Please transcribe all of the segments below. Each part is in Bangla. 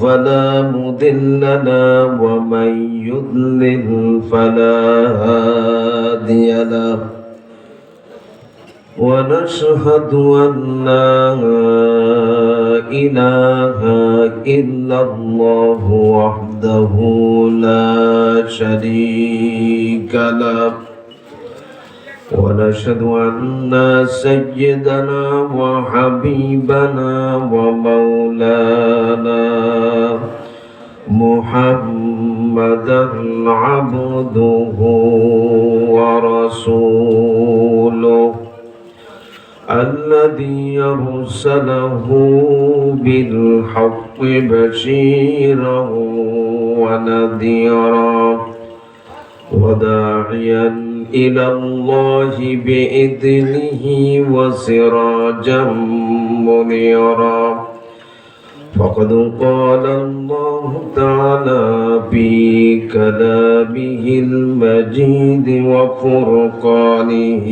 فلا مضل له ومن يضلل فلا هادي له ونشهد أن لا إله إلا الله وحده لا شريك له ونشهد أن سيدنا وحبيبنا ومولانا محمدا عبده ورسوله الذي أرسله بالحق بشيرا ونذيرا وداعيا إلى الله بإذنه وسراجا منيرا فقد قال الله تعالى في كلامه المجيد وفرقانه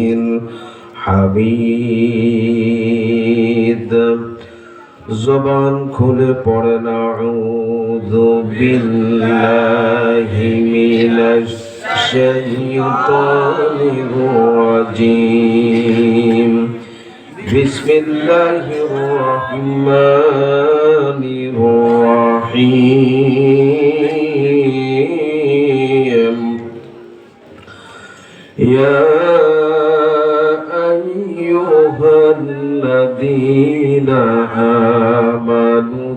الحميد زبان খুলে পড়েন আউযু বিল্লাহি মিনাশ শাইতানির রাজীম বিসমিল্লাহির রহমানির রহিম ইয়া الذين آمنوا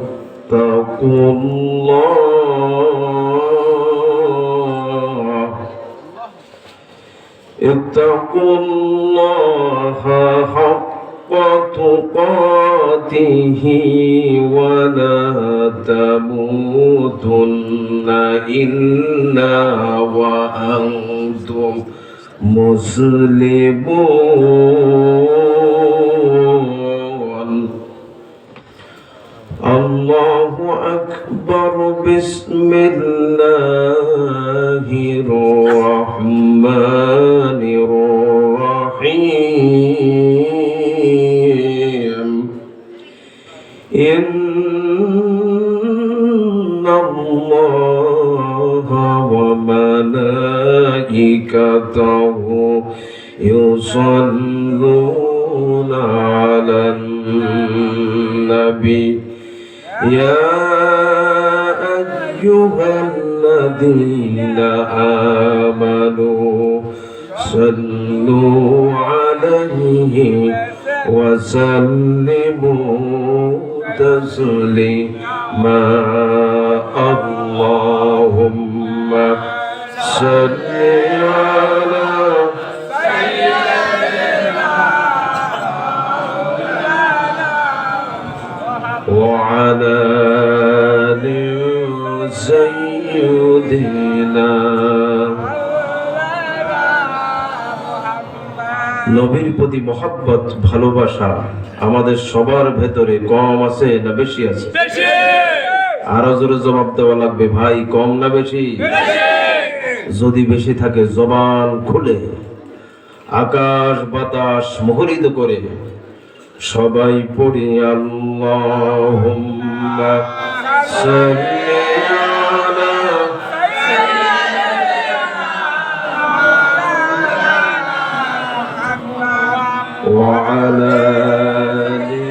اتقوا الله حق تقاته ولا تموتن إلا وأنتم مسلمون الله أكبر بسم الله الرحمن الرحيم إن الله وملائكته يصلون على النبي يا أيها الذين آمنوا صلوا عليه وسلموا تسليما اللهم صل على وعلى آل سيدنا নবীর প্রতি মহব্বত ভালোবাসা আমাদের সবার ভেতরে কম আছে না বেশি আছে? আরো জোরে জবাব দেওয়া লাগবে ভাই, কম না বেশি? যদি বেশি থাকে জবান খুলে আকাশ বাতাস মুখরিত করে সবাই পড়ি আল্লাহুম্মা সাল্লি আলা ওয়া আলা আলি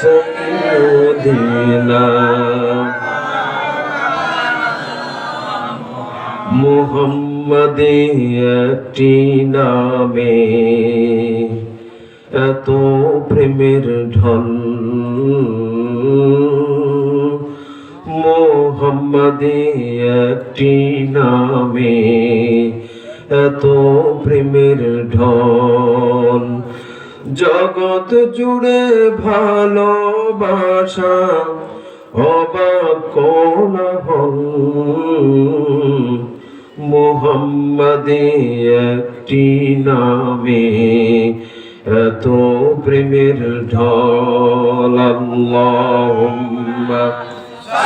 সাইয়্যিদিনা মুহাম্মাদে একটি নামে এত প্রেমের ঢল মুহাম্মাদে একটি নামে এত প্রেমের ঢল জগৎ জুড়ে ভালোবাসা অবাক কোলাহল মুহাম্মাদে একটি নামে এত প্রেমের ঢল আল্লাহুম্মা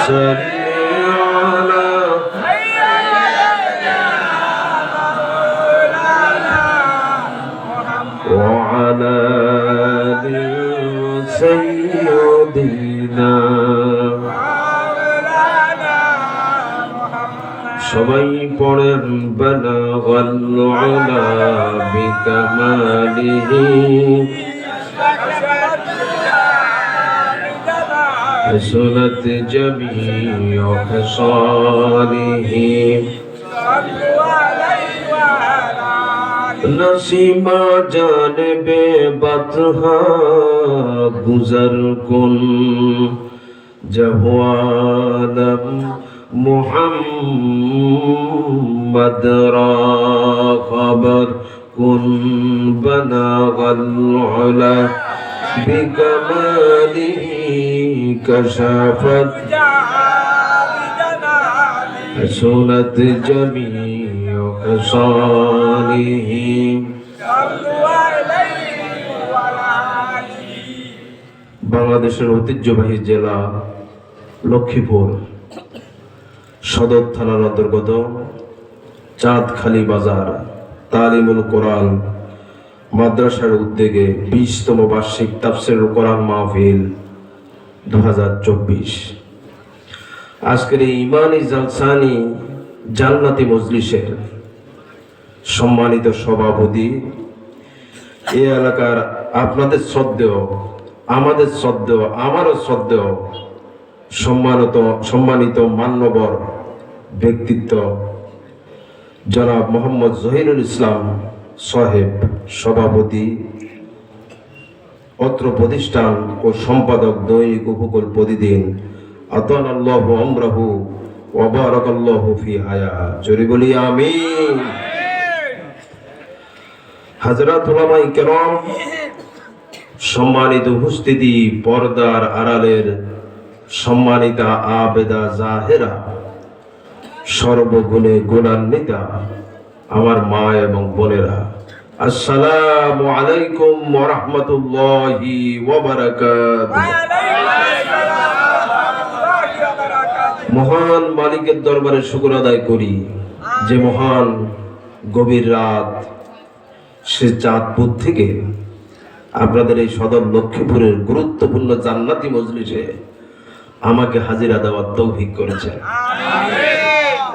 সাল্লি আলা ওয়া আলা আলি সাইয়্যিদিনা সবাই পড়েন বালাগাল উলা বিকামালিহি حسنت جميع خصاله نسیما جانب بطحا گزر کن جب عالم محمد را خبر کن بلغ العلا بكماله كشفت حسنت جميع خصاله বাংলাদেশের ঐতিহ্যবাহী জেলা লক্ষ্মীপুর সদর থানার অন্তর্গত চাঁদখালি বাজার তালিমুল কোরআন মাদ্রাসার উদ্যোগে 20তম বার্ষিক তাফসীরুল কোরআন মাহফিল 2024। আজকের এই ইমানি জালসানি জান্নাতি মজলিসের সম্মানিত সভাপতি, এই এলাকার আপনাদের শ্রদ্ধেয়, আমাদের শ্রদ্ধেয়, আমারও শ্রদ্ধেয় সম্মানিত মান্যবর ব্যক্তিত্ব জনাব মোহাম্মদ জহিরুল ইসলাম সাহেব সভাপতি, অত্র প্রতিষ্ঠান ও সম্পাদক দৈনিক উপকূল প্রতিদিন, আতানাল্লাহু আমরাহু ওয়া বারাকাল্লাহু ফি হায়াত, জোরে বলি আমিন। হযরত উলামায়ে কেরাম, সম্মানিত উপস্থিতি, পর্দার আড়ালের সম্মানিতা আবেদা জাহেরা, সর্বগুণে গুণান্বিতা আমার মা এবং বোনেরা, আসসালামু আলাইকুম ওয়া রাহমাতুল্লাহি ওয়া বারাকাতুহু। মহান মালিকের দরবারে শুকর আদায় করি যে মহান গভীর রাত সে চাঁদপুর থেকে আপনাদের এই সদর লক্ষ্মীপুরের গুরুত্বপূর্ণ জান্নাতি মজলিসে আমাকে হাজিরা দেওয়ার তৌফিক করেছেন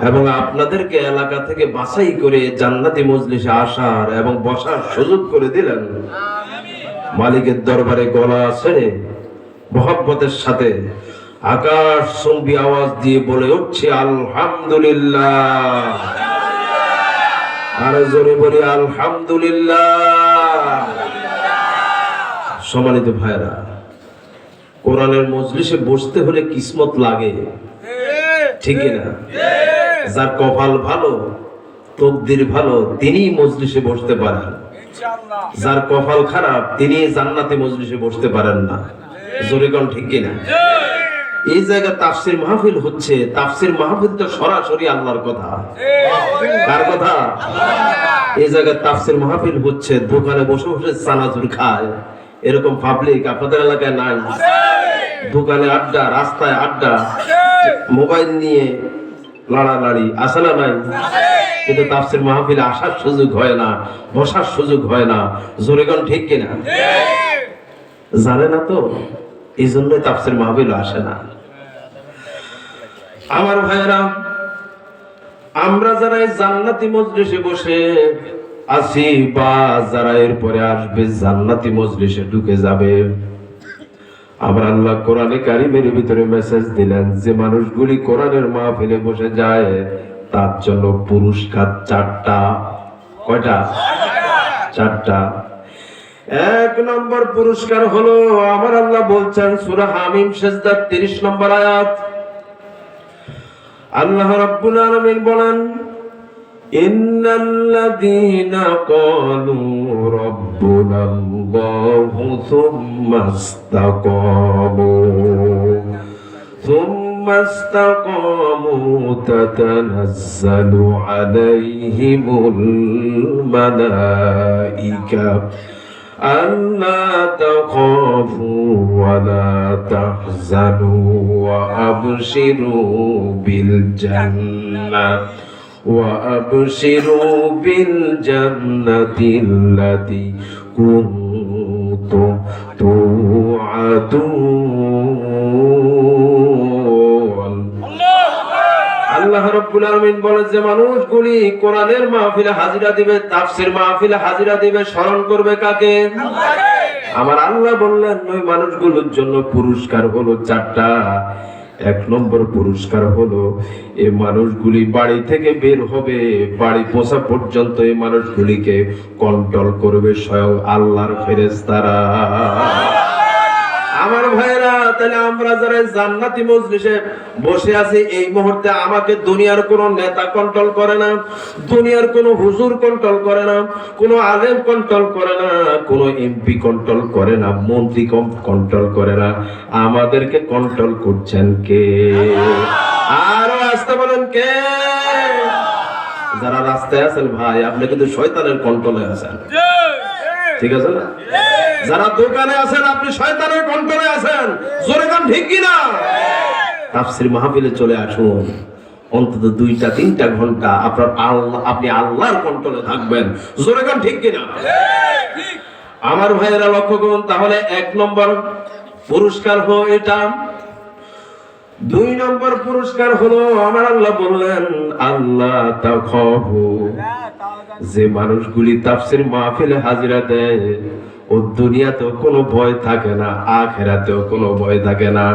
এবং আপনাদেরকে এলাকা থেকে বাছাই করে জান্নাতি মজলিসে আসার এবং বসার সুযোগ করে দিলেন। মালিকের দরবারে গলা ছেড়ে মহব্বতের সাথে আকাশ চুম্বি আওয়াজ দিয়ে বলে উঠছে আলহামদুলিল্লাহ, আরো জোরে বলি আলহামদুলিল্লাহ। সম্মানিত ভাইরা, কোরআনের মজলিসে বসতে হলে কিসমত লাগে, ঠিক না? যার কপাল ভালো, তকদির ভালো, তিনি মজলিসে বসতে পারেন। যার কপাল খারাপ, তিনি জান্নাতে মজলিসে বসতে পারেন না। জোরে কোন ঠিক কিনা? এই জায়গায় তাফসীর মাহফিল হচ্ছে। তাফসীর মাহফিল তো সরাসরি আল্লাহর কথা। কার কথা? এই জায়গায় তাফসীর মাহফিল হচ্ছে। দোকানে বসে বসে চানাচুর খায় এরকম পাবলিক আপনাদের এলাকায় নাই? দোকানে আড্ডা, রাস্তায় আড্ডা, মোবাইল নিয়ে লড়ালড়ি আছে না নাই? কিন্তু তাফসীর মাহফিলে আসার সুযোগ হয় না, বসার সুযোগ হয় না। জোরে কোন ঠিক কিনা? জানে না তো, এই জন্য তাফসীর মাহফিল আসে না। আমার ভাইরা, আমরা যারা এই জান্নাতি মজলিসে বসে আছি বা যারা এরপরে আসবে জান্নাতি মজলিসে ঢুকে যাবে, আমরা আল্লাহ কোরআনে কারিমের ভিতরে মেসেজ দিলেন যে মানুষগুলি কোরআনের মাহফিলে বসে যায় তার জন্য পুরস্কার 4টা। কয়টা? 4টা। 1 নম্বর পুরস্কার হলো, আমার আল্লাহ বলছেন সূরা হামিম সিজদার 30 নম্বর আয়াত, আল্লাহ রাব্বুল আলামিন বলেন ইন্নাল্লাযীনা ক্বালু রাব্বুনাল্লাহু থুম্মা ইসতাকামু তাতানাজ্জালু আলাইহিমুল মালাইকা আল্লা তাখাফু ওয়া লা তাহজানু ওয়া আবশিরু বিল জান্নাহ وأبشروا بالجنة التي كنتم توعدون। আল্লাহ আল্লাহ রাব্বুল আলামিন বলে যে মানুষগুলি কোরআনের মাহফিলে হাজিরা দিবে, তাফসীর মাহফিলে হাজিরা দিবে, স্মরণ করবে কাকে? আমার আল্লাহ বললেন ওই মানুষগুলোর জন্য পুরস্কার হলো 4টা। 1 নম্বর পুরস্কার হলো এই মানুষগুলি বাড়ি থেকে বের হবে, বাড়ি পৌঁছা পর্যন্ত এই মানুষগুলিকে কন্ট্রোল করবে স্বয়ং আল্লাহর ফেরেশতারা। আমার ভাইরা, তাহলে আমরা যারা জান্নাতি মজলিসে বসে আছি এই মুহূর্তে, আমাকে দুনিয়ার কোন নেতা কন্ট্রোল করে না, দুনিয়ার কোন হুজুর কন্ট্রোল করে না, কোন আলেম কন্ট্রোল করে না, কোন এমপি কন্ট্রোল করে না, মন্ত্রী কন্ট্রোল করে না। আমাদেরকে কন্ট্রোল করছেন কে? আরো আসতে বলেন কে? যারা রাস্তায় আছেন ভাই, আপনি কিন্তু শয়তানের কন্ট্রোলে আছেন, ঠিক আছে না? যারা দোকানে আছেন আপনি শয়তানের কন্ট্রোলে আছেন, জোরে গান ঠিক কিনা? তাফসীর মাহফিলে চলে আসুন, অন্তত 2-3 ঘন্টা আপনি আল্লাহর কন্ট্রোলে থাকবেন, জোরে গান ঠিক কিনা? আমার ভাইয়েরা লক্ষ্য করুন, তাহলে 1 নম্বর পুরস্কার হলো এটা। 2 নম্বর পুরস্কার হলো আমার আল্লাহ বললেন আল্লাহ তাখাফু, যে মানুষগুলি তাফসীর মাহফিলে হাজিরা দেয় ও দুনিয়াতেও কোনো ভয় থাকে না, আখিরাতেও কোনো ভয় থাকে না।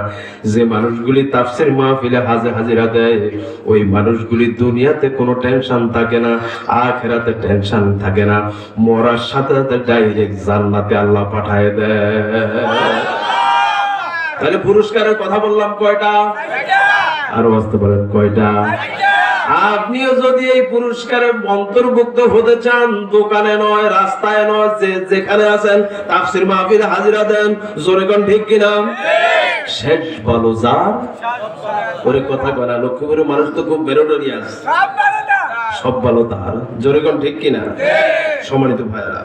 যে মানুষগুলি তাফসীর মাহফিলে হাজিরা দেয় ওই মানুষগুলি দুনিয়াতে কোনো টেনশন থাকে না, আখিরাতে টেনশন থাকে না, মরার সাথে সাথে ডাইরেক্ট জান্নাতে আল্লাহ পাঠায় দেয়। তাহলে পুরস্কারের কথা বললাম কয়টা? আরো আসতে পারেন কয়টা? আপনিও যদি এই পুরস্কারে অন্তর্ভুক্ত হতে চান, দোকানে নয়, রাস্তায় নয়, যেখানে আছেন তাফসীর মাহফিলে হাজিরা দেন, জোরে কোন ঠিক কিনা? শেষ ভালো যার, ওরে কথা কয় না, লক্ষ্মীপুরের মানুষ তো খুব মেরোডরিয়াস, সব ভালো তার, জোরে কোন ঠিক কিনা? সম্মানিত ভাইরা,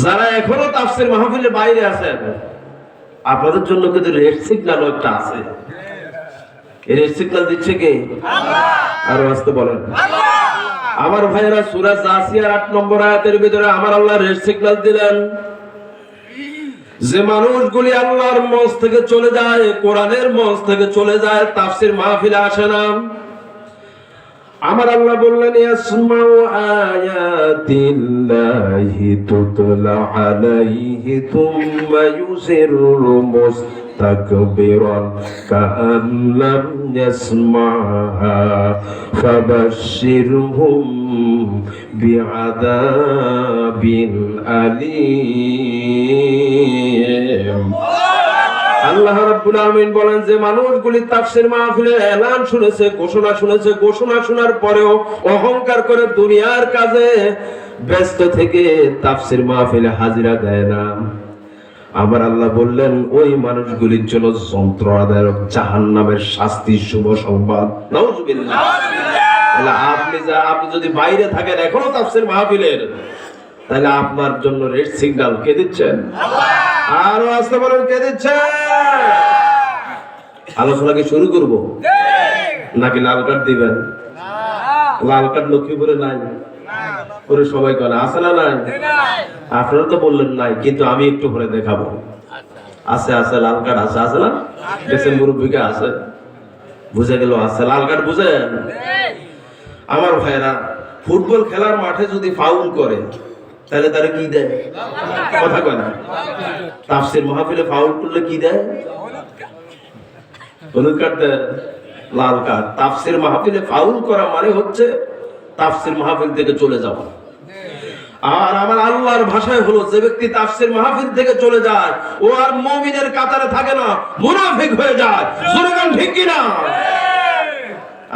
যারা এখনো তাফসীর মাহফিলের বাইরে আছেন, আপনাদের জন্য কিন্তু রেড সিগন্যাল একটা আছে। এই রেড সিগন্যাল দিচ্ছে কে? আরো আসতে বলেন। আমার ভাইয়েরা, সূরা জাসিয়ার 8 নম্বর আয়াতের ভিতরে আমার আল্লাহ রেড সিগন্যাল দিলেন, যে মানুষগুলি আল্লাহর মঞ্চ থেকে চলে যায়, কোরআনের মঞ্চ থেকে চলে যায়, তাফসীর মাহফিলে আসে না, আমার আল্লাহ বললেন ইয়াসমাউ আয়াতিল্লাহি তুতলা আলাইহি তুম্মা ইউসিরু মুস্তাকবিরান কাআল্লাম ইয়াসমাহা ফাবাশশিরহুম বিআযাবিন আলীম। আল্লাহ রাব্বুল আলামিন বলেন যে মানুষগুলি তাফসীর মাহফিলের এলান শুনেছে, ঘোষণা শুনেছে, ঘোষণা শোনার পরেও অহংকার করে দুনিয়ার কাজে ব্যস্ত থেকে তাফসীর মাহফিলে হাজিরা দেয় না, আমার আল্লাহ বললেন ওই মানুষগুলির জন্য যন্ত্রণাদায়ক জাহান্নামের শাস্তির শুভ সংবাদ। নাউজুবিল্লাহ। তাহলে আপনি যদি বাইরে থাকেন এখনো তাফসীর মাহফিলের, তাহলে আপনার জন্য রেড সিগন্যাল কে দিচ্ছেন? আরো আসতে বলেন কে দিচ্ছেন? আলোচনা কি শুরু করব নাকি লাল কার্ড দিবেন? লাল কার্ড লক্ষ্মীপুরে নাই, ওরে সবাই করে আছে না নাই? আপনারা তো বললেন নাই, কিন্তু আমি একটু পরে দেখাবো। আছে আছে লাল কার্ড আছে, আছে না? দেশের মুরব্বীকে আছে, বুঝে গেল আছে লাল কার্ড, বুঝেন? আমার ভাইরা, ফুটবল খেলার মাঠে যদি ফাউল করে তাহলে তারা কি দেয়? কথা কয় না? তাফসীর মাহফিলে ফাউল করলে কি দেয়? হলুদ কার্ড দেয়, লাল কার্ড। তাফসীর মাহফিলে ফাউল করা মানে হচ্ছে তাফসীর মাহফিল থেকে চলে যাওয়া। আর আমার আল্লাহর ভাষায় হলো, যে ব্যক্তি তাফসীর মাহফিল থেকে চলে যায় ও আর মুমিনের কাতারে থাকে না, মুনাফিক হয়ে যায়। জোরে গান ঠিক কিনা?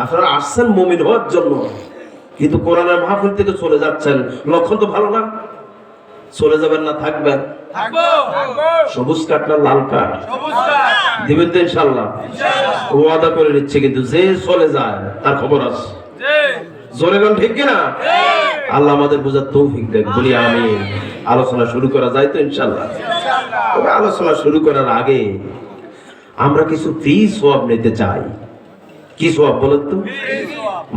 আপনারা আসছেন মুমিন হওয়ার জন্য, কিন্তু কোরআনের মাহফিল থেকে চলে যাচ্ছেন, লক্ষণ তো ভালো না। চলে যাবেন না থাকবেন? সবুজ কার্ড না লাল কার্ড দিবেন তো ইনশাআল্লাহ? ওয়াদা করে নিচ্ছে, কিন্তু যে চলে যায় তার খবর আছে। জোরে গান ঠিক কিনা? আল্লাহ আমাদের বোঝার তৌফিক দেন, বলি আমিন। আলোচনা শুরু করা যায় তো ইনশাআল্লাহ? তবে আলোচনা শুরু করার আগে আমরা কিছু ফ্রি সওয়াব নিতে চাই। কি সওয়াব বলেন তো?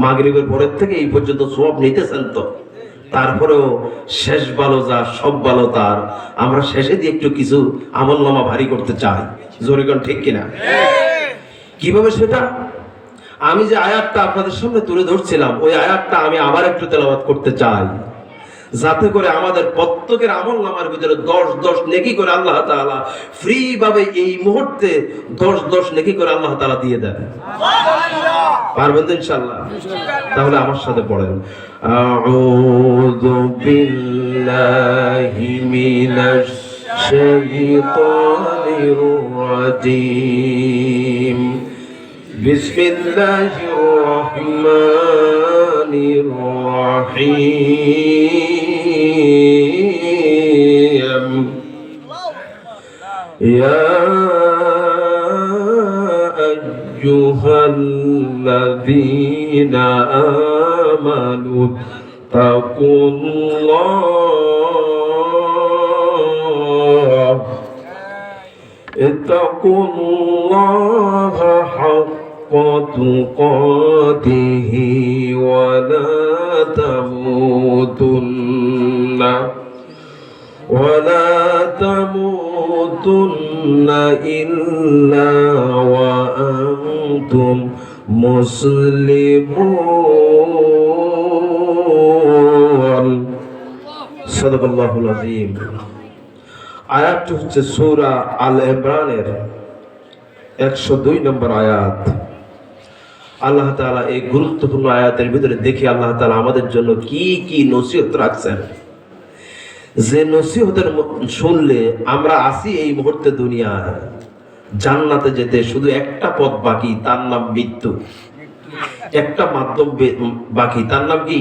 মাগরিবের পরের থেকে এই পর্যন্ত সওয়াব নিতেছেন তো, তারপরেও শেষ ভালো যা সব ভালো তার, আমরা শেষে দিয়ে একটু কিছু আমলনামা ভারী করতে চাই। জোরে গান ঠিক কিনা? কিভাবে সেটা? আমি যে আয়াতটা আপনাদের সামনে তুলে ধরছিলাম ওই আয়াতটা আমি আবার একটু তেলাওয়াত করতে চাই, যাতে করে আমাদের প্রত্যেকের আমল নামার ভিতরে 10 নেকি করে আল্লাহ তাআলা ফ্রি ভাবে এই মুহূর্তে 10 নেকি করে আল্লাহ তাআলা দিয়ে দেন। পারবেন তো ইনশাআল্লাহ? তাহলে আমার সাথে পড়েন, আউযু বিল্লাহি মিনাশ শাইতানির রাজীম, বিসমিল্লাহির রহমানির রহিম, ইয়া আইয়ুহাল্লাযীনা আমানু ইত্তাকুল্লাহা হাক্কা তুকাতিহি ওয়া লা তামুতুন্না ইল্লা ওয়া আনতুম মুসলিমুন। সাদাকাল্লাহুল আযীম। আয়াতটি হচ্ছে সূরা আল ইমরানের 102 নম্বর আয়াত। আল্লাহ তাআলা এই গুরুত্বপূর্ণ আয়াতের ভিতরে দেখি আল্লাহ তাআলা আমাদের জন্য কি কি নসিহত রাখছেন, যে নসিহতের শুনলে আমরা আসি এই মুহূর্তে দুনিয়ায় জান্নাতে যেতে শুধু একটা পথ বাকি, তার নাম মৃত্যু। একটা মাধ্যম বাকি, তার নাম কি?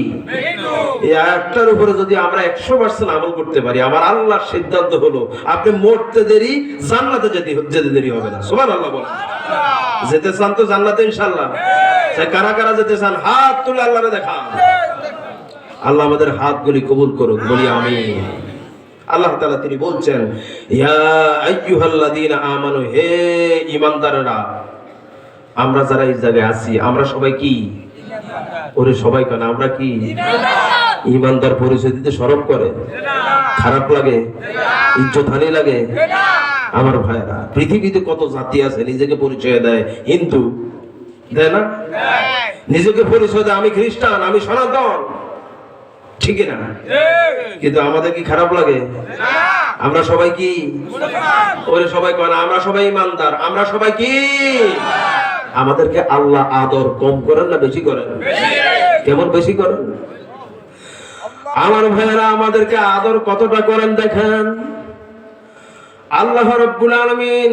এই আয়াতটার উপরে যদি আমরা 100% আমল করতে পারি, আমার আল্লাহর সিদ্ধান্ত হলো আপনি মরতে দেরি, জান্নাতে যেতে দেরি হবে না। সুবহানাল্লাহ বলেন। যেতে চান তো জান্নাতে ইনশাআল্লাহ? কারা কারা যেতে চান হাত তুলে আল্লাহরে দেখান। আল্লাহ আমাদের হাতগুলি কবুল করুন, বলি আমিন। আল্লাহ তাআলা তিনি বলছেন, ইয়া আইয়ুহাল্লাযীনা আমানু, হে ঈমানদাররা। আমরা যারা এই জায়গায় আছি আমরা সবাই কি? ওরে সবাই কেন, আমরা কি ঈমানদার? পরিচয় দিতে শরম করে, খারাপ লাগে, ইজ্জতহানি লাগে? আমার ভাইরা, পৃথিবীতে কত জাতি আছে নিজেকে পরিচয় দেয় হিন্দু, দেয় না? নিজেকে পরিচয় দেয় আমি খ্রিস্টান, আমি সনাতন, ঠিক না? কিন্তু আমাদের কি খারাপ লাগে? আমরা সবাই কি? ওরে সবাই কেন, আমরা সবাই ঈমানদার, আমরা সবাই কি? আমাদেরকে আল্লাহ আদর কম করেন না বেশি করেন? কেমন বেশি করেন? আমার ভাইয়েরা, আমাদেরকে আদর কতটা করেন দেখেন। আল্লাহ রাব্বুল আলামিন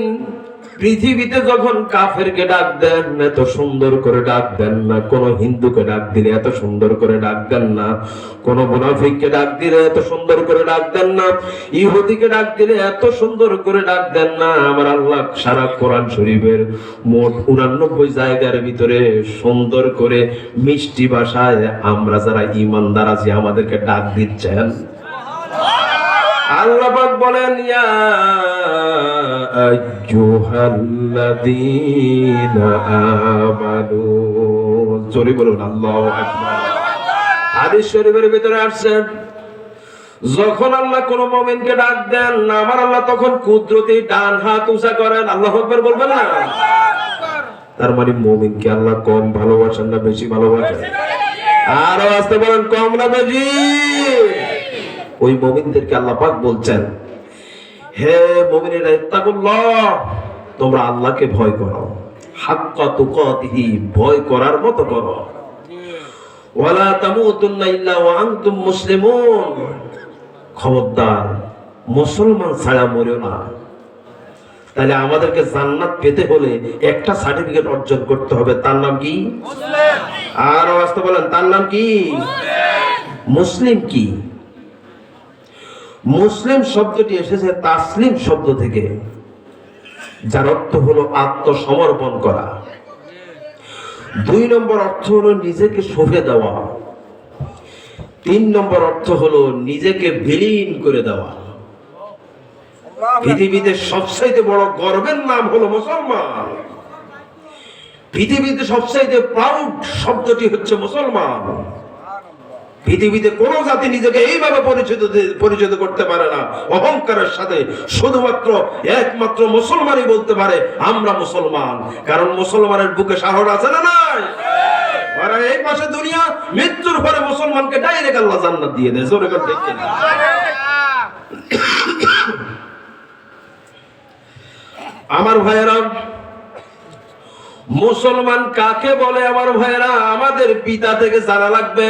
পৃথিবীতে যখন কাফেরকে ডাক দেন এত সুন্দর করে ডাক দেন না, কোন হিন্দুকে ডাক দিলে এত সুন্দর করে ডাক দেন না, কোন মুনাফিককে ডাক দিলে এত সুন্দর করে ডাক দেন না, ইহুদিকে ডাক দিলে এত সুন্দর করে ডাক দেন না। আমার আল্লাহ সারা কোরআন শরীফের মোট 89 জায়গার ভিতরে সুন্দর করে মিষ্টি ভাষায় আমরা যারা ঈমানদার আছি আমাদেরকে ডাক দিচ্ছেন। আল্লাহ পাক বলেন, ইয়া আইয়ুহাল্লাযীনা আমানু, জোরে বলুন আল্লাহু আকবার। হাদিস শরীফের ভিতরে আসছে, যখন আল্লাহ কোন মুমিনকে ডাক দেন আমার আল্লাহ তখন কুদরতি ডান হাত উঁচা করেন। আল্লাহু আকবার বলবেন না? তার মানে মুমিনকে আল্লাহ কম ভালোবাসেন না বেশি ভালোবাসেন? আরো আসতে বলেন, কম না বেশি? ওই মুমিনদেরকে আল্লাহ পাক বলছেন, হে মুমিনেরা, ইত্তাকুল্লাহ, তোমরা আল্লাহকে ভয় করো, হাক্কা তুকাতিহি, ভয় করার মতো করো, ওয়ালা তামুতুন্না ইল্লা ওয়া আনতুম মুসলিমুন, খবরদার মুসলমান ছাড়া মরিও না। তাহলে আমাদেরকে জান্নাত পেতে হলে একটা সার্টিফিকেট অর্জন করতে হবে, তার নাম কি? মুসলিম। আর আসতে বলেন, তার নাম কি? মুসলিম। কি মুসলিম শব্দটি এসেছে তাসলিম শব্দ থেকে, যার অর্থ হলো আত্মসমর্পণ করা। 2 নম্বর অর্থ হলো নিজেকে সঁপে দেওয়া। 3 নম্বর অর্থ হলো নিজেকে বিলীন করে দেওয়া। পৃথিবীতে সবচাইতে বড় গর্বের নাম হলো মুসলমান। পৃথিবীতে সবচাইতে প্রাউড শব্দটি হচ্ছে মুসলমান। পৃথিবীতে কোন জাতি নিজেকে এইভাবে পরিচিত করতে পারে না অহংকারের সাথে। শুধুমাত্র একমাত্র মুসলমানই বলতে পারে আমরা মুসলমান। কারণ মুসলমানের বুকে সাহস আছে না নাই? আর এই পাশে দুনিয়া, মৃত্যুর পরে মুসলমানকে ডাইরেক্ট আল্লাহ জান্নাত দিয়ে দেয়। জোরে করে ঠিক কিনা? আমার ভাইয়েরা, মুসলমান কাকে বলে? আমার ভাইয়েরা, আমাদের পিতা থেকে জানা লাগবে।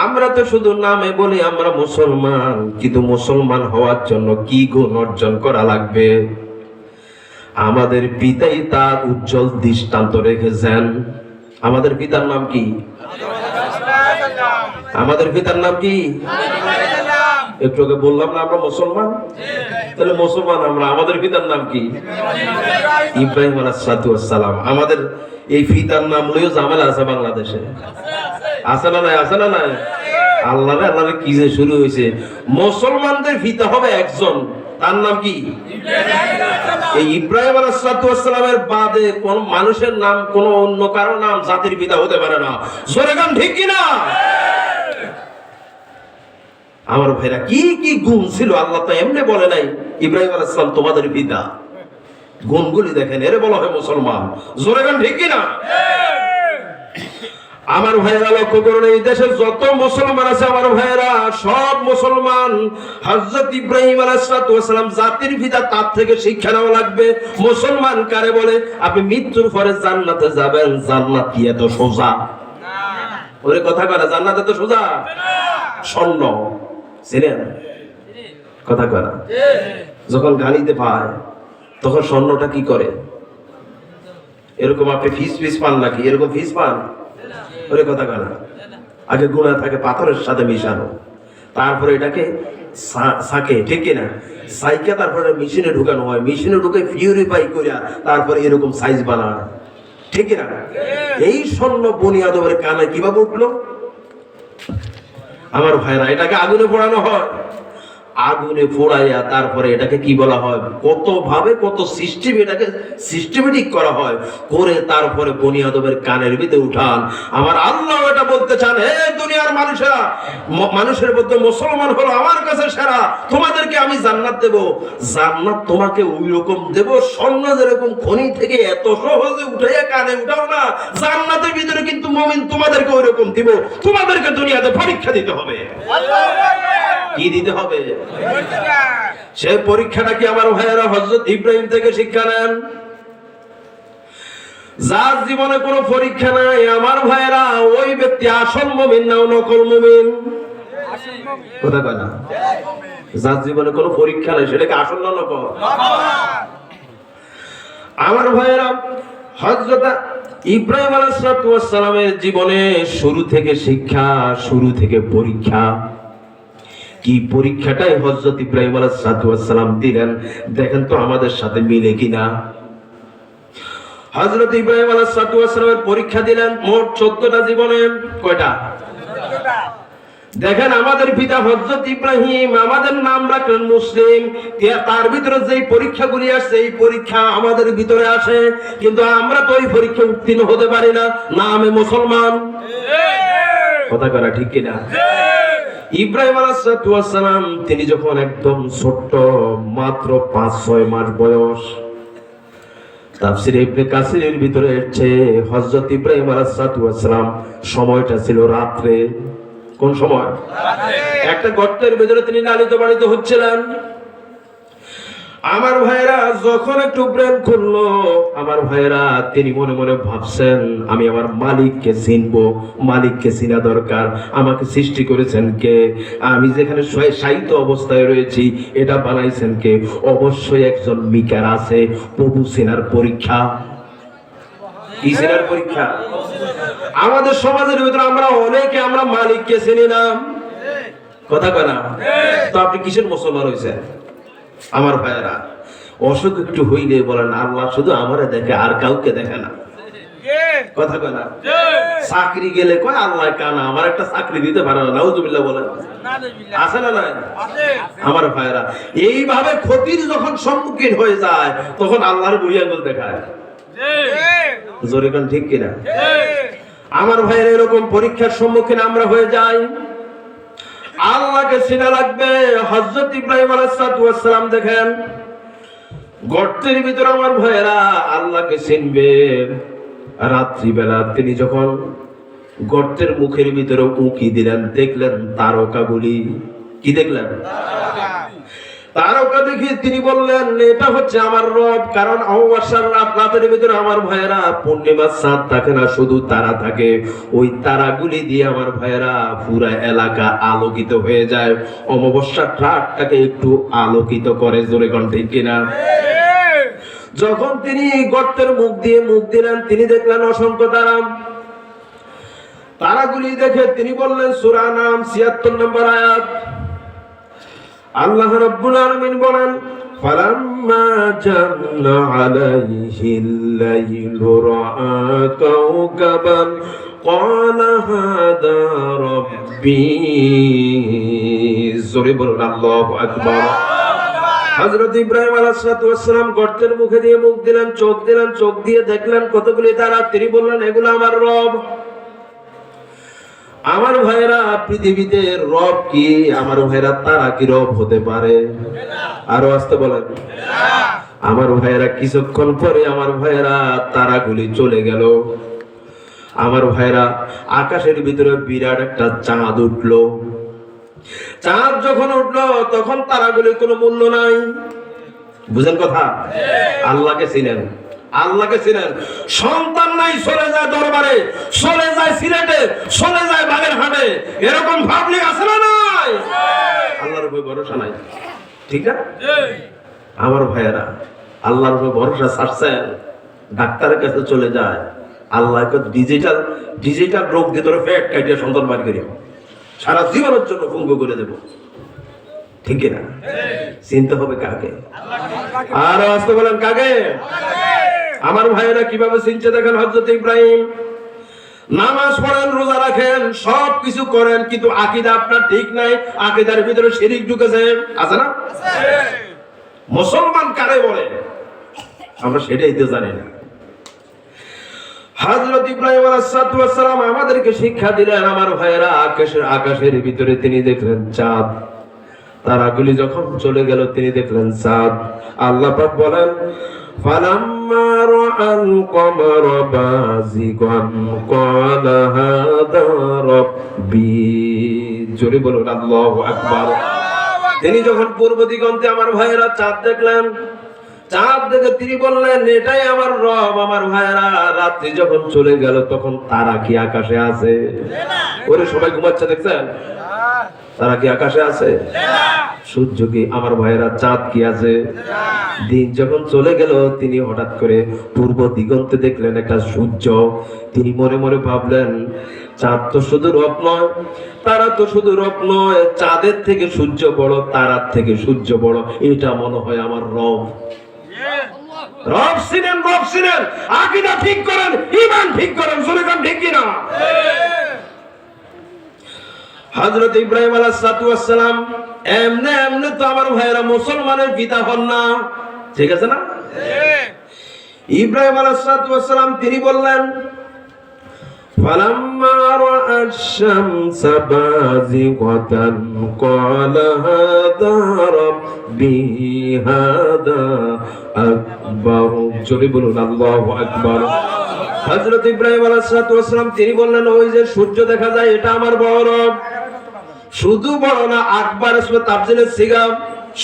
আমরা তো শুধু নামে বলি আমরা মুসলমান, কিন্তু মুসলমান হওয়ার জন্য কি গুণ অর্জন করা লাগবে? আমাদের পিতাই তার উজ্জ্বল দৃষ্টান্ত রেখেছেন। আমাদের পিতার নাম কি? আমাদের পিতার নাম কি? একটু আগে বললাম না আমরা মুসলমান, তাহলে মুসলমান আমরা। আমাদের পিতার নাম কি? ইব্রাহিম আলাইহিস সালাম। আমাদের এই পিতার নাম লইও ঝামেলা আছে বাংলাদেশে, আছে না নাই? আছে না নাই? আল্লাহ আল্লাহ কি যে শুরু হয়েছে। মুসলমানদের পিতা হবে একজন, তার নাম কি? এই ইব্রাহিম আলাইহিস সালামের বাদে কোন মানুষের নাম, কোন অন্য কারো নাম জাতির পিতা হতে পারে না। জোরে গান ঠিক কিনা? আমার ভাইরা, কি কি গুণ ছিল! আল্লাহ তো এমনি বলে নাই ইব্রাহিম আলাইহিস সালাম তোমাদের পিতা। গুণগুলি দেখেন, এর বলা হয় মুসলমান। জোরে গান ঠিক কিনা? আমার ভাইয়েরা লক্ষ্য করুন, এই দেশে যত মুসলমান আছে আমার ভাইয়েরা, সব মুসলমান হযরত ইব্রাহিম আলাইহিস সালাম জাতির পিতা, তার থেকে শিক্ষা নেওয়া লাগবে। মুসলমান কারে বলে? আপনি মৃত্যুর পরে জান্নাতে যাবেন, জান্নাত কি এত সোজা? ওরে কথা কয় না, জান্নাত এত সোজা? স্বর্ণ ছিলেন কথা কয় না? যখন গালিতে পায় তখন স্বর্ণটা কি করে? এরকম আপনি ফিস পান নাকি? এরকম ফিস পান? ওরে কথা কয় না? আগে গুণা থাকে পাথরের সাথে মিশানো, তারপরে এটাকে সাকে, ঠিক কিনা? সাইকে তারপরে মেশিনে ঢুকানো হয়, মেশিনে ঢুকে পিউরিফাই করিয়া তারপরে এরকম সাইজ বানানো, ঠিক কিনা? এই স্বর্ণ বুনিয়াদের কানে কিভাবে উঠলো? আমার ভাইরা, এটাকে আগুনে পোড়ানো হয়, আগুনে পোড়াইয়া তারপরে এটাকে কি বলা হয়, কত ভাবে কত সিস্টেম, এটাকে সিস্টেমেটিক করা হয়, করে তারপরে বনিয়াদবের কানের ভিতরে উঠান। আমার আল্লাহ এটা বলতে চান, হে দুনিয়ার মানুষেরা, মানুষের মধ্যে মুসলমান হলো আমার কাছে সেরা, তোমাদেরকে আমি জান্নাত দেব। জান্নাত তোমাকে ওই রকম দেব, স্বর্ণ যেরকম খনি থেকে এত সহজে উঠাইয়া কানে উঠাও না, জান্নাতের ভিতরে কিন্তু মুমিন তোমাদেরকে ওই রকম দিব। তোমাদেরকে দুনিয়াতে পরীক্ষা দিতে হবে। কি দিতে হবে? সেই পরীক্ষাটা কি আমার ভাইয়েরা হযরত ইব্রাহিম থেকে শিক্ষা নেন। যার জীবনে কোনো পরীক্ষা নাই আমার ভাইয়েরা, ওই ব্যক্তি আসল মুমিন না নকল মুমিন? কথা কয় না? যার জীবনে কোনো পরীক্ষা নাই সেটাকে আসল না নকল? আমার ভাইয়েরা, হযরত ইব্রাহিম আলাইহিস সালামের জীবনে শুরু থেকে শিক্ষা, শুরু থেকে পরীক্ষা। কি পরীক্ষাটাই হযরত ইব্রাহিম আলাইহিস সালাম দিলেন, দেখেন তো আমাদের সাথে মিলে কিনা। হযরত ইব্রাহিম আলাইহিস সালামের পরীক্ষা দিলেন মোট 14টা জীবনে। কয়টা? দেখেন, আমাদের পিতা হযরত ইব্রাহিম, আমাদের নাম রাখলেন মুসলিম, তার ভিতরে যেই পরীক্ষাগুলি আসছে এই পরীক্ষা আমাদের ভিতরে আসে, কিন্তু আমরা তো ওই পরীক্ষা উত্তীর্ণ হতে পারি না, নামে মুসলমান। কথা করা ঠিক কিনা? ইব্রাহিম আলাইহিস সালাম তিনি যখন একদম ছোট্ট, মাত্র 5-6 মাস বয়স, তাফসীরে ইবনে কাসিরের ভিতরে এসেছে হযরত ইব্রাহিম আলাইহিস সালাম সময়টা ছিল রাত্রে। কোন সময়? রাত্রে। একটা গর্তের ভিতরে তিনি লালিত পালিত হচ্ছিলেন। আমার ভাইরা যখন একটু ব্রেন খুললো, আমার ভাইরা তিনি মনে মনে ভাবছেন, আমি আমার মালিককে চিনবো, মালিককে চিনা দরকার। আমাকে সৃষ্টি করেছেন কে? আমি যেখানে শায়িত অবস্থায় রয়েছি এটা বানাইছেন কে? অবশ্যই একজন মিকার আছে। প্রভু চেনার পরীক্ষা। কি চেনার পরীক্ষা? আমাদের সমাজের ভিতরে আমরা অনেকে আমরা মালিককে চিনি না। কথা কয় না? তো আপনি কিসের মুসলমান হয়েছেন? আমার ভাইয়েরা, অসুখ একটু হইলে বলেন আল্লাহ শুধু আমারে দেখে, আর কাউকে দেখে না। কথা কয় না? চাকরি গেলে কয় আল্লাহ কানা, আমার একটা চাকরি দিতে পারে না। নাউজুবিল্লাহ বলেন, আছে না নাই? আমার ভাইয়েরা, এইভাবে ক্ষতির যখন সম্মুখীন হয়ে যায় তখন আল্লাহর বুড়ি আঙ্গুল দেখায়। জোরে কোন ঠিক কিনা? আমার ভাইয়ের এরকম পরীক্ষার সম্মুখীন আমরা হয়ে যাই। আল্লাহকে চিনা লাগবে। হযরত ইব্রাহিম আলাইহিস সালাম দেখেন গর্তের ভিতরে আমার ভাইয়েরা আল্লাহকে চিনবে। রাত্রিবেলা তিনি যখন গর্তের মুখের ভিতরে উঁকি দিলেন, দেখলেন তারকাগুলি। কি দেখলেন? তারকা দেখে তিনি বললেন এটা হচ্ছে আমার রব। কারণ অমাবস্যার রাতের ভিতরে আমার ভাইয়েরা পূর্ণিমার চাঁদ থাকে না, শুধু তারা থাকে। ওই তারাগুলি দিয়ে আমার ভাইয়েরা পুরা এলাকা আলোকিত হয়ে যায়। অমাবস্যার রাতটাকে একটু আলোকিত করে, জোরে কোন ঠিক কিনা? যখন তিনি গর্তের মুখ দিয়ে মুখ দিলেন, তিনি দেখলেন অসংখ্য তারা। তারাগুলি দেখে তিনি বললেন, সূরা নাম ৭৬ নম্বর আয়াত, আল্লাহ রাব্বুল আলামিন বলেন, ফালাম্মা জান্না আলাইহিল লাইলু রাআ কাওকাবান ক্বালা হাদা রাব্বি। জোরে বলুন আল্লাহু আকবার। হযরত ইব্রাহিম আলাইহিস সালাম গর্তের মুখে দিয়ে মুখ দিলেন, চোখ দিলেন, চোখ দিয়ে দেখলেন কতগুলি তারা। তিনি বললেন এগুলো আমার রব। আমার ভাইরা পৃথিবীতে রব কি? আমার ভাইরা তারা কি রব হতে পারে? আরো আসতে বলেন। আমার ভাইরা কিছুক্ষণ পরে আমার ভাইরা তারাগুলি চলে গেল। আমার ভাইরা আকাশের ভিতরে বিরাট একটা চাঁদ উঠলো। চাঁদ যখন উঠলো তখন তারাগুলির কোনো মূল্য নাই। বুঝেন কথা? আল্লাহকে চিনেন, আল্লাহকে চিনেন। সন্তান নাই, চলে যায় দরবারে, চলে যায় সিলেটে, চলে যায় বাগেরহাটে, এরকম ভাবলি আছে না নাই? আল্লাহর উপর ভরসা নাই, ঠিক না? আমার ভাইয়েরা আল্লাহর উপর ভরসা ছাড়ছেন, ডাক্তারের কাছে চলে যায়। আল্লাহকে ডিজিটাল রোগ দিয়ে তোর পেট কাটিয়ে সন্তান বাড়ি করি, সারা জীবনের জন্য পঙ্গু করে দেব, ঠিক না? চিনতে হবে কাকে? আর আসতে বলেন কাকে? আমার ভাইয়েরা কিভাবে চিনছে দেখেন। হযরত ইব্রাহিম নামাজ পড়েন, রোজা রাখেন, সব কিছু করেন, কিন্তু আকীদা আপনার ঠিক নাই। আকীদার ভিতরে শিরক ঢুকেছে, আছে না? মুসলমান কারে বলে আমরা সেটাই তো জানি না। হযরত ইব্রাহিম আলাইহিস সালাম আমাদেরকে শিক্ষা দিলেন। আমার ভাইয়েরা আকাশের ভিতরে তিনি দেখলেন চাঁদ। তারাগুলি যখন চলে গেল তিনি দেখলেন চাঁদ। আল্লাহ পাক বলেন, ফালাম্মা রাআল কমারা বাযিগান ক্বালা হাদা রাব্বি। জোরে বলুন আল্লাহু আকবার। তিনি যখন পূর্ব দিগন্তে আমার ভাইয়েরা চাঁদ দেখলেন, চাঁদ দেখে তিনি বললেন এটাই আমার রব। আমার ভাইয়েরা রাত্রি যখন চলে গেল তখন তারা কি আকাশে আছে? ওরে সবাই ঘুমাচ্ছে, দেখছেন? তারা কি আকাশে আছে? সূর্য কি? আমার ভাইয়েরা চাঁদ কি আছে? দিন যখন চলে গেল তিনি হঠাৎ করে পূর্ব দিগন্তে দেখলেন একটা সূর্য। তিনি মনে মনে ভাবলেন চাঁদ তো শুধু রব নয়, তারা তো শুধু রব নয়, চাঁদের থেকে সূর্য বড়, তারার থেকে সূর্য বড়, এটা মনে হয় আমার রব। রব ছিলেন, রব ছিলেন। আকীদা ঠিক করেন, ঈমান ঠিক করেন, জোরে ঠিক কি না? হযরত ইব্রাহিম আলাইহিস সালাম এমনে তো আমার ভাইয়েরা মুসলমানের পিতা হন না, ঠিক আছে না? ইব্রাহিম আলাইহিস সালাম তিনি বললেন, ফালাম্মা রাআ আশ-শামসা বাযিগাতান ক্বালা হাদা রাব্বি হাদা আকবার। জোরে বলুন আল্লাহু আকবার। হযরত ইব্রাহিম আলাইহিস সালাম তিনি বললেন ওই যে সূর্য দেখা যায় এটা আমার বড় রব। শুধু বড় না, আকবার ইসমে তাফজিলের সিগা,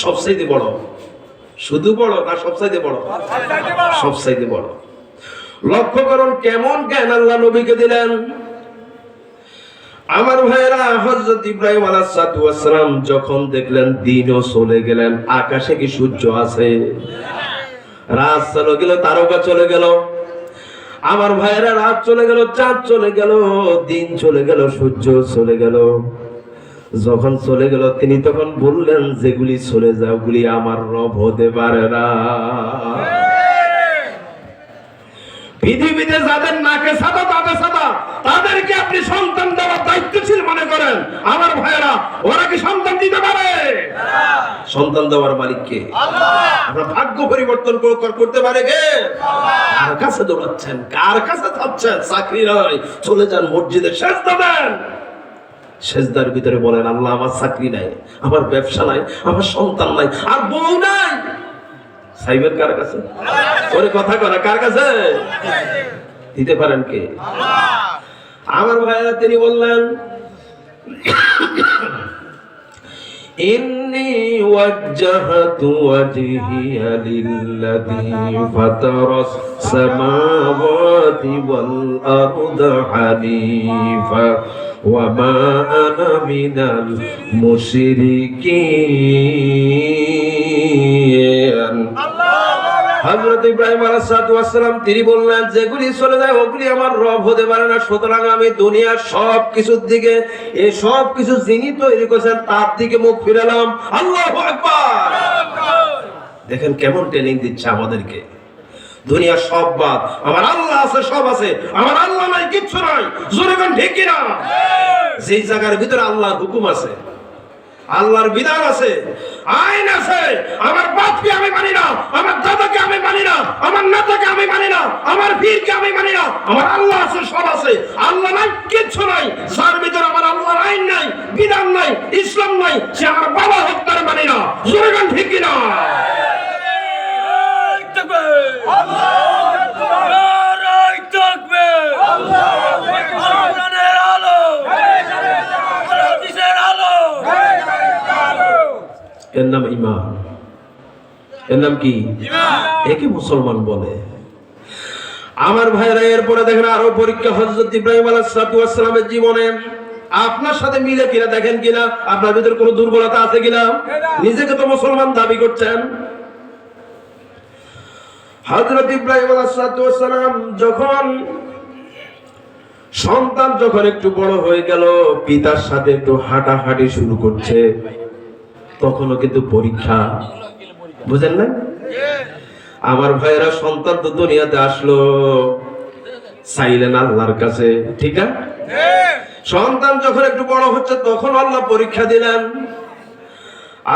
সবচাইতে বড়। শুধু বড় না, সবচাইতে বড়? সবচাইতে বড়। লক্ষ্য করুন কেমন জ্ঞান আল্লাহ নবীকে দিলেন। আমার ভাইয়েরা হযরত ইব্রাহিম আলাইহিস সালাম যখন দেখলেন দিনও চলে গেলেন, আকাশে কি সূর্য আছে? রাত চলে গেল, তারকা চলে গেল। আমার ভাইয়েরা রাত চলে গেল, চাঁদ চলে গেল, দিন চলে গেল, সূর্য চলে গেল। যখন চলে গেল তিনি তখন বললেন যেগুলি চলে যায় ওগুলি আমার রব হতে পারে না। পৃথিবীতে যাদের নাকে সাদা তাদের সাদা, তাদেরকে আপনি সন্তান দেওয়ার দায়িত্বশীল মনে করেন, আমার ভাইয়েরা ওরা কি সন্তান দিতে পারে? সন্তান দেওয়ার মালিক কে? আপনার ভাগ্য পরিবর্তন করতে পারে কে? কার কাছে দৌড়াচ্ছেন, কার কাছে থাকছেন? চাকরি নয়, চলে যান মসজিদে সেজদা দেন। সেজদার ভিতরে বলেন, আল্লাহ আমার চাকরি নাই, আমার ব্যবসা নাই, আমার সন্তান নাই, আর বউ নাই। সাইবের কার কাছে? ওরে কথা করা কার কাছে? দিতে পারেন কে? আমার ভাইরা তিনি বললেন, ইন্নী ওয়াজ্জাহতু ওয়াজহিয়া লিল্লাযী ফাতারাস সামাওয়াতি ওয়াল আরদা হানিফা ওয়া মা আনা মিনাল মুশরিকিন। হযরত ইব্রাহিম আলাইহিস সালাম তিনি বললেন, যেগুলি চলে যায় ওগুলি আমার রব হতে পারে না, সুতরাং আমি দুনিয়ার সব কিছুর দিকে, এই সব কিছু যিনি তৈরি করেছেন তার দিকে মুখ ফিরালাম। আল্লাহু আকবার। দেখেন কেমন ট্রেনিং দিচ্ছে আমাদেরকে। দুনিয়ার সব বাদ, আমার আল্লাহ আছে, সব আছে, আমার আল্লাহ নাই কিচ্ছু নাই। জোরে কোন ঠিক কিনা? যেই জায়গার ভিতরে আল্লাহর হুকুম আছে, আল্লাহর বিধান আছে, আইন আছে, আমার বাপকে আমি মানি না, আমার দাদাকে আমি মানি না, আমার নেতাকে আমি মানি না, আমার পীরকে আমি মানি না, আমার আল্লাহ আছে, সব আছে। আল্লাহ নাই কিচ্ছু নাই, যার ভিতরে আমার আল্লাহর আইন নাই, বিধান নাই, ইসলাম নাই, সে আমার বাবা হোক তার মানি না। জোরে গান ঠিক কিনা? এর নাম ঈমান। এর নাম কি? একে মুসলমান বলে। আমার ভাইরা, এরপরে দেখেন আরো পরীক্ষা হযরত ইব্রাহিম আলাইহিস সালামের জীবনে। আপনার সাথে মিলে কিনা দেখেন কিনা, আপনার ভিতরে কোনো দুর্বলতা আছে কিনা? নিজেকে তো মুসলমান দাবি করছেন। হযরত ইব্রাহিম আলাইহিস সালাম যখন সন্তান যখন একটু বড় হয়ে গেল, পিতার সাথে একটু হাঁটাহাঁটি শুরু করছে, তখনও কিন্তু পরীক্ষা। বুঝেন না? আমার ভাইয়েরা, সন্তান তো দুনিয়াতে আসলো, চাইলেন আল্লাহর কাছে, ঠিক না? সন্তান যখন একটু বড় হচ্ছে তখন আল্লাহ পরীক্ষা দিলেন।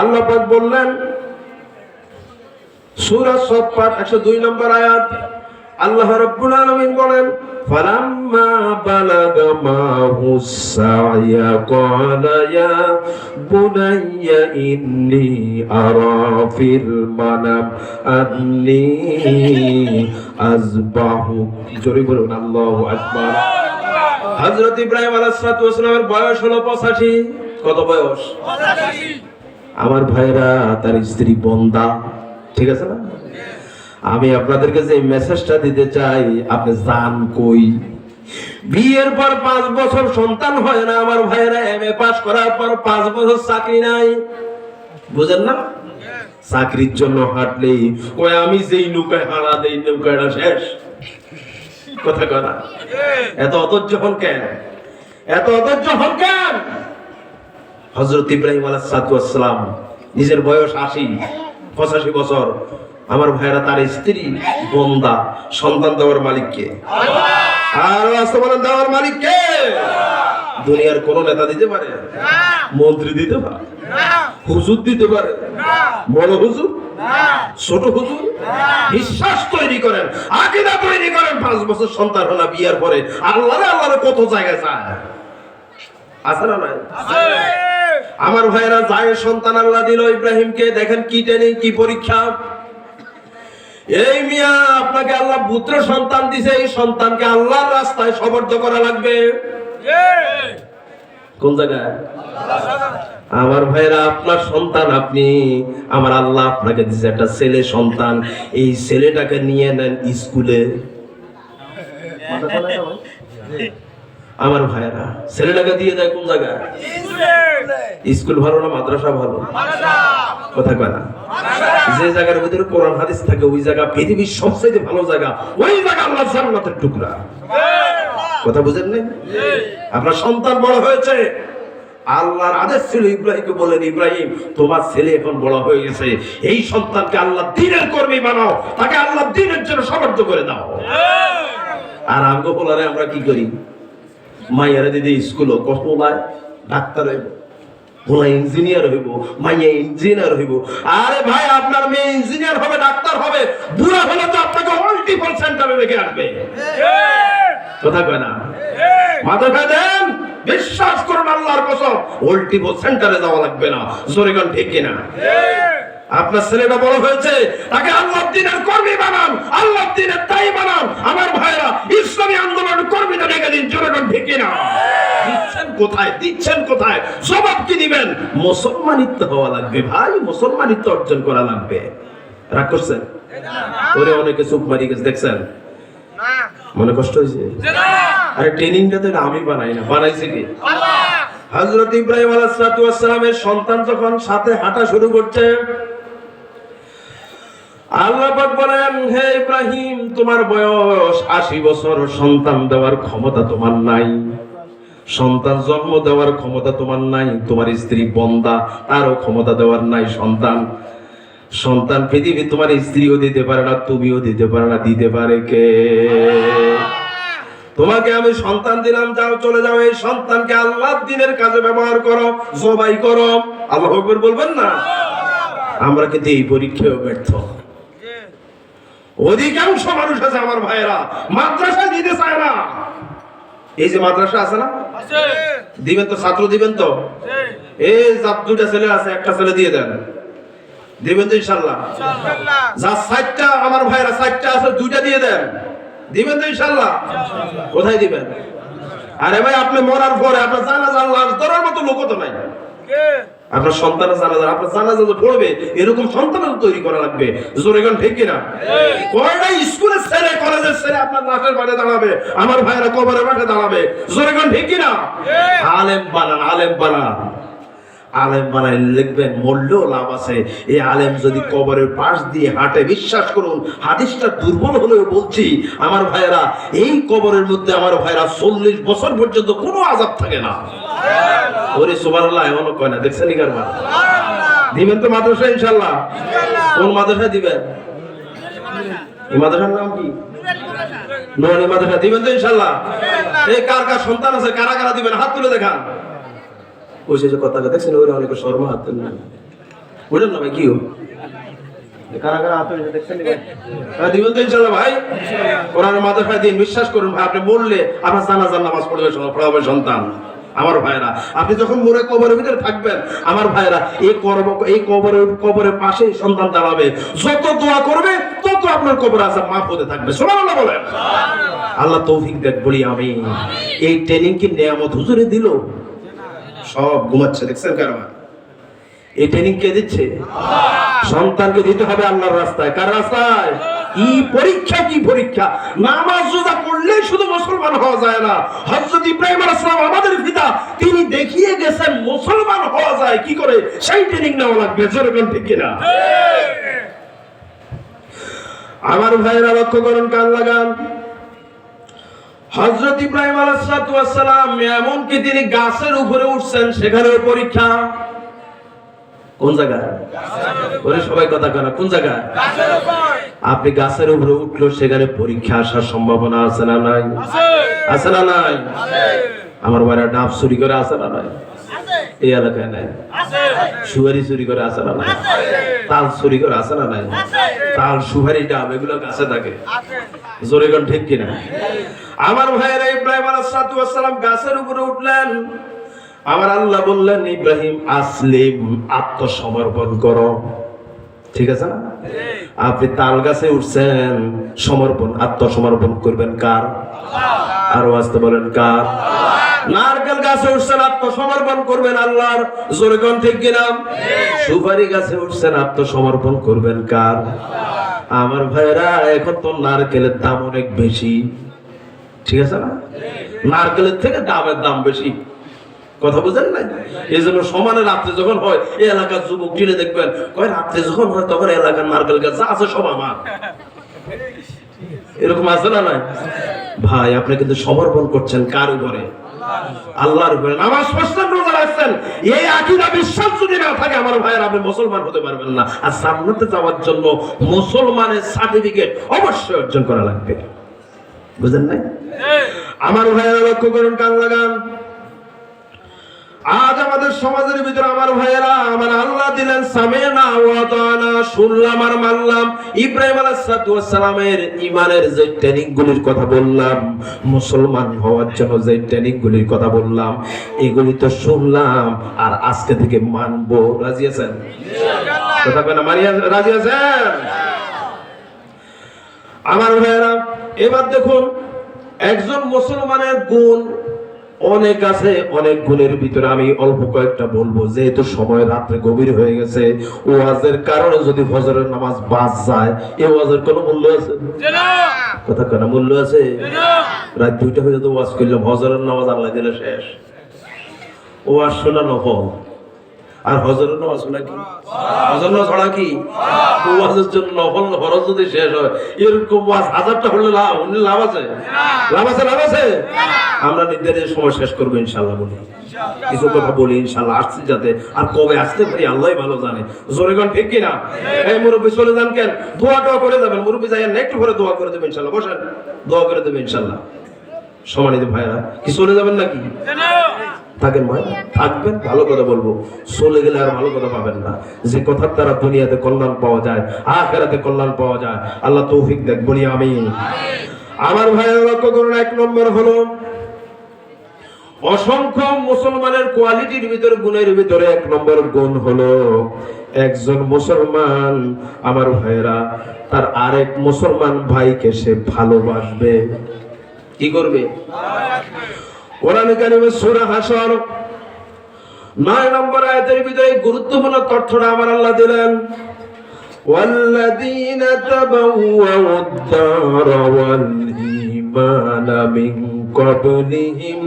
আল্লাহ পাক বললেন, সূরা সাফফাত 102 নম্বর আয়াত, আল্লাহ রাব্বুল আলামিন বলেন, ফালাম্মা বালাগা মাহুস সা'য়া ক্বালা ইয়া বুনাইয়া ইন্নী আরা ফিল মানাম আন্নী আযবাহু। জোরে বলুন আল্লাহু আকবার। হযরত ইব্রাহিম আলাইহিস সালামের বয়স হলো 85। কত বয়স? 85। আমার ভাইরা, তার স্ত্রী বন্দা, ঠিক আছে না? আমি আপনাদেরকে যে মেসেজটা দিতে চাই, আপনি জান কই? বিয়ের পর 5 বছর সন্তান হয় না আমার ভাইরা, এমএ পাস করার পর 5 বছর চাকরি নাই। বুঝেন না? চাকরির জন্য হাঁটলেই কয়, আমি যেই নৌকায় হারা দেই নৌকাটা শেষ। কথা করা এত অধৈর্য হন কেন? এত অধৈর্য হন কেন? হযরত ইব্রাহিম আলাইহিস সালাম নিজের বয়স 85 বছর। আমার ভাইরা, তার স্ত্রী বন্দা, সন্তান দেওয়ার মালিক কে? আর আসতে বলেন, দেওয়ার মালিক কে? দুনিয়ার কোন নেতা দিতে পারে? মন্ত্রী দিতে পারে? হুজুর দিতে পারে? বড় হুজুর, ছোট হুজুর? বিশ্বাস তৈরি করেন, আকীদা তৈরি করেন। 5 বছর সন্তান হলো, বিয়ার পরে আল্লাহরে কত জায়গায় যায়, আছে না নাই? আমার ভাইরা, যায় সন্তান আল্লাহ দিল ইব্রাহিমকে। দেখেন কি ট্রেনিং, কি পরীক্ষা। এই মিয়া, আপনাকে আল্লাহ পুত্র সন্তান দিছে, এই সন্তানকে আল্লাহর রাস্তায় সমর্থ করা লাগবে। কোন জায়গায়? আমার ভাইরা, আপনার সন্তান আপনি, আমার আল্লাহ আপনাকে দিছে একটা ছেলে সন্তান। এই ছেলেটাকে নিয়ে নেন স্কুলে। আমার ভাইরা, ছেলেটাকে দিয়ে দেয় কোন জায়গায়? স্কুল ভালো না মাদ্রাসা ভালো? কথা কয় না? যে জায়গার ভিতরে কোরআন হাদিস থাকে ওই জায়গা পৃথিবীর সবচেয়ে ভালো জায়গা, ওই জায়গা আল্লাহ জান্নাতের টুকরা। কথা বুঝেন নাই? আপনার সন্তান বড় হয়েছে, আল্লাহর আদেশ ছিল ইব্রাহিমকে বলেন, ইব্রাহিম তোমার ছেলে এখন বড় হয়ে গেছে, এই সন্তানকে আল্লাহ দ্বীনের কর্মী বানাও, তাকে আল্লাহ দ্বীনের জন্য সমর্থ করে দাও। আর আমগো বলারে আমরা কি করি, মাইয়ারা দিদি স্কুলও কষ্ট বলায় ডাক্তার হইব, বলা ইঞ্জিনিয়ার হইব, মাইয়া ইঞ্জিনিয়ার হইব। আরে ভাই আপনার মেয়ে ইঞ্জিনিয়ার হবে, ডাক্তার হবে, বুড়া হলে তো আপনাকে মাল্টিপল সেন্টারে রেখে আসবে। কথা কয় না? মাথা খায় দেন, বিশ্বাস করুন আল্লাহর কসম, মাল্টিপল সেন্টারে যাওয়া লাগবে না। জোরে কোন ঠিক কিনা? আপনার ছেলেটা বড় হয়েছে, তাকে আল্লাহর দ্বীনের কর্মী বানান, আল্লাহর দ্বীনের দায়ী বানান। আমার ভাইরা, ইসলামী আন্দোলনের কর্মীদের রেখে দিন। জোরে কোন ঠিক কিনা? দিচ্ছেন কোথায়, দিচ্ছেন কোথায়, জবাব কি দিবেন? মুসলমানিত্ব হওয়া লাগবে ভাই, মুসলমানিত্ব অর্জন করা লাগবে। রাগ করছেন? ওরে অনেকে চুপ মারি গেছে, দেখছেন? মনে কষ্ট হয়েছে? আরে ট্রেনিংটা তো আমি বানাই না, বানাইছে কি? হযরত ইব্রাহিম আলাইহিস সালামের সন্তান যখন সাথে হাঁটা শুরু করছে, আল্লাহ পাক বলেন, হে ইব্রাহিম, তোমার বয়স 80 বছর, সন্তান দেওয়ার ক্ষমতা তোমার নাই, সন্তান জন্ম দেওয়ার ক্ষমতা তোমার নাই, তোমার স্ত্রী বন্দা, তারও ক্ষমতা দেওয়ার নাই সন্তান। সন্তান পৃথিবী তোমার স্ত্রীও দিতে পারে না, তুমিও দিতে পারে না, দিতে পারে কে? তোমাকে আমি সন্তান দিলাম, যাও চলে যাও, এই সন্তানকে আল্লাহর দ্বীনের কাজে ব্যবহার করো, জবাই করো। আল্লাহু আকবার বলবেন না? আমরা কিন্তু এই পরীক্ষায় ব্যর্থ। অধিকাংশ মানুষ আছে আমার ভাইয়েরা, মাদ্রাসা দিতে চায় না। এই যে মাদ্রাসা আছে না, দিবেন তো, ছাত্র দিবেন তো? এই দুটা ছেলে আছে, একটা ছেলে দিয়ে দেন, দিবেন তো ইনশাআল্লাহ? যা 60টা আমার ভাইয়েরা 60টা আছে, দুইটা দিয়ে দেন, দিবেন তো ইনশাআল্লাহ? কোথায় দিবেন? আরে ভাই, আপনি মরার পরে আপনার জানাজা লাশ ধরার মতো লোক তো নাই। আপনার সন্তানের জানাজা, আপনার জানাজা পড়বে, এরকম সন্তান তৈরি করা লাগবে। জোরে কোন ঠিক কিনা? কয়টা স্কুলের ছেলে, কলেজের ছেলে আপনার লাশের মাঠে দাঁড়াবে, আমার ভাইয়েরা কবরের মাঠে দাঁড়াবে। জোরে কোন ঠিক কিনা? আলেম বানান, আলেম বানান, আলেম বানাই লিখবেন, মরলেও লাভ আছে। এই আলেম যদি কবরের পাশ দিয়ে হাঁটে, বিশ্বাস করুন, হাদিসটা দুর্বল হলেও বলছি আমার ভাইয়েরা, এই কবরের মধ্যে আমার ভাইয়েরা 40 বছর পর্যন্ত কোনো আযাব থাকে না। ওরে সুবহানাল্লাহ, এমনও কয় না, দেখছেন নি কারবার? দিবেন তো মাদ্রাসা ইনশাআল্লাহ? কোন মাদ্রাসা দিবেন? এই মাদ্রাসার নাম কি? নুরানি মাদ্রাসা। দিবেন তো ইনশাআল্লাহ? এই কার কার সন্তান আছে, কারা কারা দিবেন? হাত তুলে দেখান। ওই যে কথা দেখছেন, ওরা অনেক শর্ম হাত তুলে না, বুঝলেন না ভাই? কি কারা কারা হাত তুলে দেখছেন দিবেন তো ইনশাআল্লাহ ভাই? কোরআনের মাদ্রাসায় দিন, বিশ্বাস করুন ভাই, আপনি বললে আপনার জানাজার নামাজ পড়বে সন্তান। আমার ভাইরা, আপনি যখন মরে কবরের ভিতরে থাকবেন, আমার ভাইরা, এই কবরের পাশেই সন্তান দাঁড়াবে, যত দোয়া করবে তত আপনার কবর আযাব মাফ হতে থাকবে। সুবহানাল্লাহ বলেন। আল্লাহ তৌফিক দেন, বলি আমিন। এই ট্রেনিং কি নিয়ামত হুজুরে দিল? সব ঘুমাচ্ছে, দেখছেন কারবার? এই ট্রেনিং কে দিচ্ছে? সন্তানকে দিতে হবে আল্লাহর রাস্তায়। কার রাস্তায়? কি পরীক্ষা, কি পরীক্ষা! নামাজ রোজা করলেই শুধু মুসলমান হওয়া যায় না। হযরত ইব্রাহিম আলাইহিস সালাম আমাদের পিতা, তিনি দেখিয়ে গেছেন মুসলমান হওয়া যায় কি করে, সেই ট্রেনিং নেওয়া লাগবে। জোরে কোন ঠিক কিনা? আমার ভাইরা লক্ষ্য করুন, কান লাগান। হযরত ইব্রাহিম আলাইহিস সালাম এমনকি তিনি গাছের উপরে উঠছেন, সেখানেও পরীক্ষা। কোন জায়গায়? ওরে সবাই কথা কয় না, কোন জায়গায়? আপনি গাছের উপরে উঠলো, সেখানে পরীক্ষা আসার সম্ভাবনা আছে না নাই? আছে না নাই? আমার ভাইরা ডাব চুরি করে আছে না নাই? এই এলাকায় নাই? সুপারি চুরি করে আছে না নাই? তাল চুরি করে আছে না নাই? তাল, সুপারি, ডাব এগুলো গাছে থাকে। জোরে কোন ঠিক কিনা? আমার ভাইয়েরা, ইব্রাহিম আলাইহিস সালাম গাছের উপরে উঠলেন। আমার আল্লাহ বললেন, ইব্রাহিম আসলিম, আত্মসমর্পণ করো। ঠিক আছে না? আপনি তাল গাছে উঠছেন, সমর্পণ, আত্মসমর্পণ করবেন কার? আরো আসতে বলেন, কার? নারকেল গাছে উঠছেন, আত্মসমর্পণ করবেন আল্লাহর। জোরে কোন ঠিক কিনা? সুপারি গাছে উঠছেন, আত্মসমর্পণ করবেন কার? আমার ভাইরা, এখন তো নারকেলের দাম অনেক বেশি, ঠিক আছে না? নারকেলের থেকে ডাবের দাম বেশি। কথা বুঝেন নাই? এই জন্য সমানে রাত্রে যখন হয়, এই এলাকার যুবক টিনে দেখবেন, কয় রাত্রে যখন হয় তখন এলাকার নারকেল গাছ যা আছে সব আমার। এরকম আছে না নাই? ভাই, আপনি কিন্তু সমর্পণ করছেন কার উপরে? আল্লাহর উপরে। নামাজ পড়ছেন, রোজা রাখছেন, এই আকীদা বিশ্বাস যদি না থাকে আমার ভাইয়ের, আপনি মুসলমান হতে পারবেন না। আর জান্নাতে যাওয়ার জন্য মুসলমানের সার্টিফিকেট অবশ্যই অর্জন করা লাগবে। বুঝেন নাই? আমার ভাইয়েরা লক্ষ্য করুন, কান লাগান। আজ আমাদের সমাজের ভিতরে আমার ভাইয়েরা, আমার আল্লাহ দিলেন সামিনা ওয়া আতানা, শুনলাম আর মানলাম। ইব্রাহিম আলাইহিস সালামের ঈমানের যে ট্রেনিং গুলির কথা বললাম, মুসলমান হওয়ার জন্য যে ট্রেনিং গুলির কথা বললাম, এগুলি তো শুনলাম আর আজকে থেকে মানবো। রাজি আছেন? ইনশাআল্লাহ। কথা বলেন, মারিয়া রাজি আছেন? আমার ভাইয়েরা, এবার দেখুন, একজন মুসলমানের গুণ অনেক আছে। অনেক গুণের ভিতরে আমি অল্প কয়েকটা বলবো, যেহেতু সময় রাত্রে গভীর হয়ে গেছে। ওয়াজের কারণে যদি ফজরের নামাজ বাদ যায়, এই ওয়াজের কোনো মূল্য আছে? কথা কেন মূল্য আছে? রাত 2টা হয়ে যেত ওয়াজ করলাম, ফজরের নামাজ আল্লাহ দিলে শেষ। ওয়াজ শোনানো হল আর হজরের নামাজ শোনা কি? হজর নামাজ ছড়া কি? ওয়াজের জন্য নফল ফরজ যদি শেষ হয়, এরকম ওয়াজ 1000টা হলে লাভ আছে? লাভ আছে? লাভ আছে? আমরা নির্ধারিত সময় শেষ করবো ইনশাআল্লাহ। বলি কিছু কথা বলি ইনশাআল্লাহ, আসছি যাতে, আর কবে আসতে পারি আল্লাহই ভালো জানে। জোরে গান ঠিক কিনা? এই মুরব্বী চলে যান কেন? দোয়া করে যাবেন। মুরব্বী যাই না, একটু করে দোয়া করে দেবেন ইনশাআল্লাহ। বসেন, দোয়া করে দেবেন ইনশাআল্লাহ। সম্মানিত ভাইরা, কি চলে যাবেন নাকি? থাকেন ভাই, থাকবেন, ভালো কথা বলবো। চলে গেলে আর ভালো কথা পাবেন না। যে কথার দ্বারা দুনিয়াতে কল্যাণ পাওয়া যায়, আখিরাতে কল্যাণ পাওয়া যায়, আল্লাহ তৌফিক দেখ, বলি আমিন। আমার ভাইয়েরা লক্ষ্য করুন, 1 নম্বর হলো, অসংখ্য মুসলমানের কোয়ালিটির ভিতরে, গুণের ভিতরে 1 নম্বর গুণ হলো, একজন মুসলমান আমার ভাইয়েরা তার আরেক মুসলমান ভাইকে সে ভালোবাসবে। কি করবে? কোরআনে কারিমে সূরা হাসর 9 নম্বর আয়াতের ভিতরে গুরুত্বপূর্ণ তথ্যটা আমার আল্লাহ দিলেন। ওয়াল্লাযীনা তাবাওয়াউ ad-দারা ওয়াল ঈমানা মিন ক্বাবলিহিম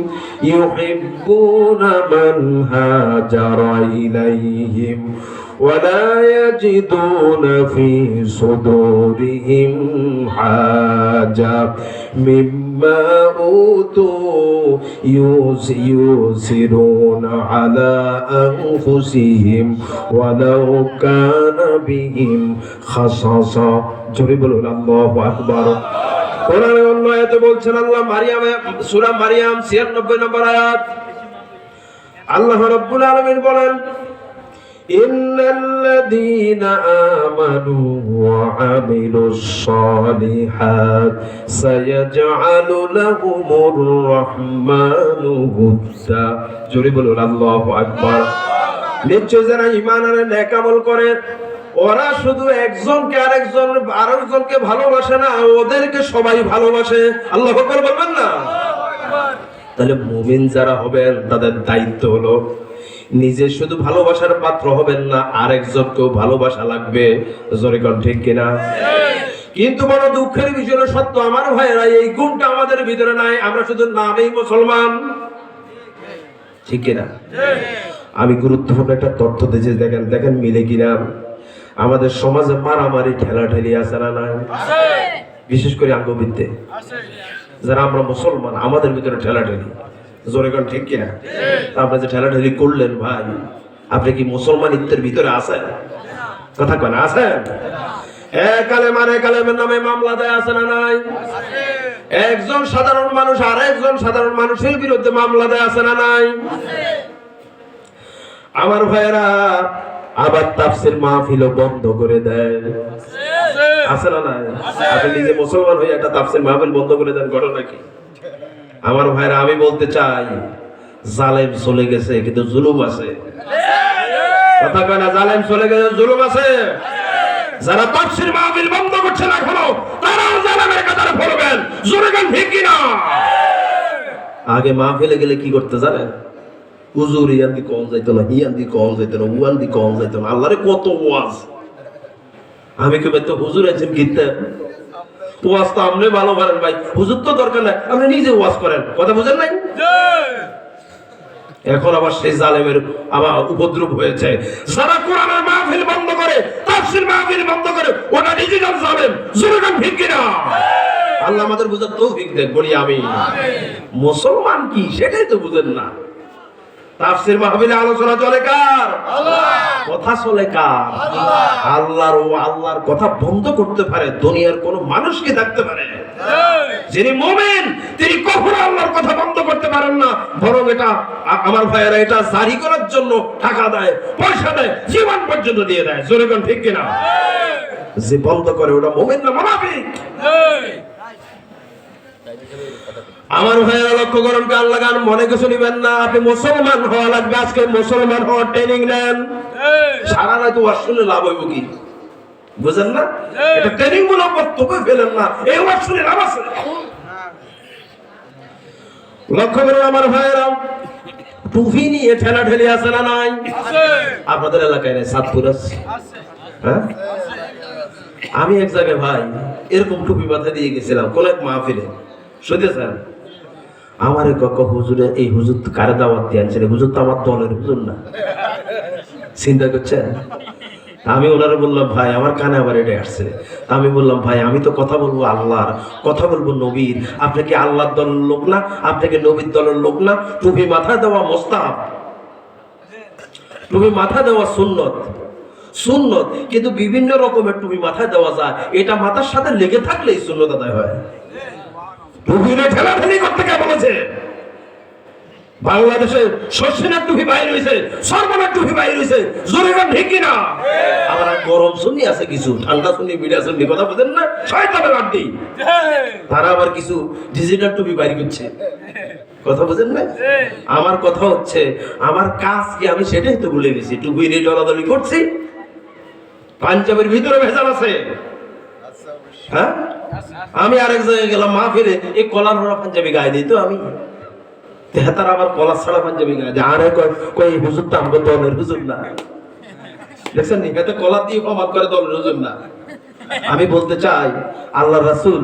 ইউহিব্বুনা মান হাজারা ইলাইহিম ولا يجدون في صدورهم حاجة مما أوتوا يؤثرون على أنفسهم ولو كان بهم خصاصة جرب الله أكبر কোরআনে অন্য আয়াতে বলছেন আল্লাহ, সূরা মারিয়াম 96 নম্বর আয়াত, আল্লাহ রাব্বুল আলামিন বলেন, ইন্নাল্লাযীনা আমানু ওয়া আমিলুস সালিহাত সায়াজআলু লাহুমুর রাহমানু উদ্দা। জোরে বলুন আল্লাহু আকবার। নিশ্চয় যারা ঈমান আনে, নেক আমল করে, ওরা শুধু একজনকে আরেকজনকে ভালোবাসে না, ওদেরকে সবাই ভালোবাসে। আল্লাহু আকবার বলবেন না? তাহলে মুমিন যারা হবেন, তাদের দায়িত্ব হলো নিজে শুধু ভালোবাসার পাত্র হবেন না, আরেকজনকেও ভালোবাসা লাগবে। জোরে কোন ঠিক কিনা? কিন্তু বড় দুঃখের বিষয় সত্য আমার ভাইয়েরা, এই গুণটা আমাদের ভিতরে নাই। আমরা শুধু নামেই মুসলমান, ঠিক কিনা? আমি গুরুত্বপূর্ণ একটা তথ্য দিয়েছি, দেখেন মিলে কিনা। আমাদের সমাজে মারামারি ঠেলাঠেলি আছে না নাই? বিশেষ করে আঙ্গবিদ্যে যারা আমরা মুসলমান, আমাদের ভিতরে ঠেলাঠেলি। জোরে কোন ঠিক কিনা? আপনি যে ঠেলাঠেলি করলেন ভাই, আপনি কি মুসলমানিত্বের ভিতরে আছেন? কথা কেন আছেন? কালেমের নামে মামলা দেয় আছে না নাই? একজন সাধারণ মানুষ আর একজন সাধারণ মানুষের বিরুদ্ধে মামলা দেয় আছে না নাই? আমার ভাইয়েরা, আবার তাফসীর মাহফিল বন্ধ করে দেয় আছে না নাই? আপনি নিজে মুসলমান হয়ে একটা তাফসীর মাহফিল বন্ধ করে দেন, ঘটনা কি? আমার ভাইরা, আমি বলতে চাই, জালেম চলে গেছে কিন্তু জুলুম আছে। কথা কয় না? জালেম চলে গেছে, জুলুম আছে। যারা তাফসীর মাহফিল বন্ধ করছে না এখনো, তারাও জালেমের কাতারে পড়বেন। জোরে গান ঠিক কিনা? আগে মাহফিলে গেলে কি করতে জানেন? হুজুর ইয়ান দি কম যাইতো না, ইয়ান দি কম যাইতো না, উয়ান দি কম যাইতো না। আল্লাহরে কত ওয়াজ! আমি কি বলতো হুজুর আছেন গীতে ওয়াজ তো আপনি ভালো পারেন ভাই, হুজুর তো দরকার নাই, আপনি নিজে ওয়াজ করেন। কথা বুঝেন নাই? এখন আবার সেই জালেমের আবার উপদ্রব হয়েছে। যারা কোরআনের মাহফিল বন্ধ করে, তাফসীর মাহফিল বন্ধ করে, ওটা ডিজিটাল জালেম। জোরে গান ঠিক কিনা? আল্লাহ আমাদের বুঝার তৌফিক দেন, বলি আমিন। মুসলমান কি সেটাই তো বুঝেন না। তাফসীর মাহফিলে আলোচনা চলে কার? কথা চলে কার? আল্লাহর কথা বন্ধ করতে পারে দুনিয়ার কোন মানুষ কি থাকতে পারে? যিনি মুমিন তিনি কখনো আল্লাহর কথা বন্ধ করতে পারেন না, বরং এটা আমার ভাইয়েরা এটা জারি করার জন্য টাকা দেয়, পয়সা দেয়, জীবন পর্যন্ত দিয়ে দেয়। জোরে কোন ঠিক কিনা? যে বন্ধ করে ওটা মুমিন না মুনাফিক? আমার ভাইয়েরা লক্ষ্য করুন, কান লাগান, মনে কিছু নিবেন না। আপনি মুসলমান হওয়া লাগবে, আজকে মুসলমান হওয়ার ট্রেনিং নেন। সারা রাত ওয়াজ শুনে লাভ হইব কি? বুঝেন না? এটা ট্রেনিং মূলক বক্তব্য ফেলেন না, এই ওয়াজ শুনে লাভ আছে। লক্ষ্য করুন আমার ভাইয়েরা, টুপি নিয়ে ঠেলাঠেলি আছে না নাই? আপনাদের এলাকায় নেই? সাতপুর আছে। হ্যাঁ, আমি এক জায়গায় ভাই এরকম টুপি মাথায় দিয়ে গেছিলাম কোন এক মাহফিলে, শুনতেছেন? আমার হুজুরে, এই হুজুর তো কারে দাওয়াত দিয়ে আনছেন, হুজুর তো আমার দলের হুজুর না। চিন্তা করছেন? আমি ওনারে বললাম, ভাই আমার কানে আবার এটা আসছে। আমি বললাম, ভাই আমি তো কথা বলবো আল্লাহর, কথা বলবো নবীর, আপনি কি আল্লাহর দলের লোক না? আপনি কি নবীর দলের লোক না? টুপি মাথায় দেওয়া মুস্তাহাব, টুপি মাথায় দেওয়া সুন্নত, সুন্নত, কিন্তু বিভিন্ন রকমের টুপি মাথায় দেওয়া যায়, এটা মাথার সাথে লেগে থাকলেই সুন্নত আদায় হয়। টুপি নিয়ে ঠেলাঠেলি করতে কে বলেছে? বাংলাদেশে শস্যের টুপি বাইর হয়েছে, সর্বনার টুপি বাইর হয়েছে। জোরে গান ঠিক কিনা? আবার গরম শুনি আছে কিছু, ঠান্ডা শুনি, মিডিয়া শুনি, কথা বলেন না, শয়তানের আড্ডি। তারা আবার কিছু ডিজিটাল টুপি বাইর করছে, কথা বুঝেন না? আমার কথা হচ্ছে, আমার কাজ কি আমি সেটাই তো ভুলে গেছি। টুপি নিয়ে দলাদলি করছি, পাঞ্জাবের ভিতরে ভেজাল আছে। হ্যাঁ, আমি আরেক জায়গায় গেলাম মাহফিলে, এই কলার ভরা পাঞ্জাবি গায়ে দিই তো আমি, তারা আবার কলার ছাড়া পাঞ্জাবি গায়ে দেয়। আরে কই হুজুর তো আমাকে দলের হুজুর না, দেখছেন নি? এতে কলার দিয়ে প্রমাণ করে দলের হুজুর না। আমি বলতে চাই, আল্লাহ রাসূল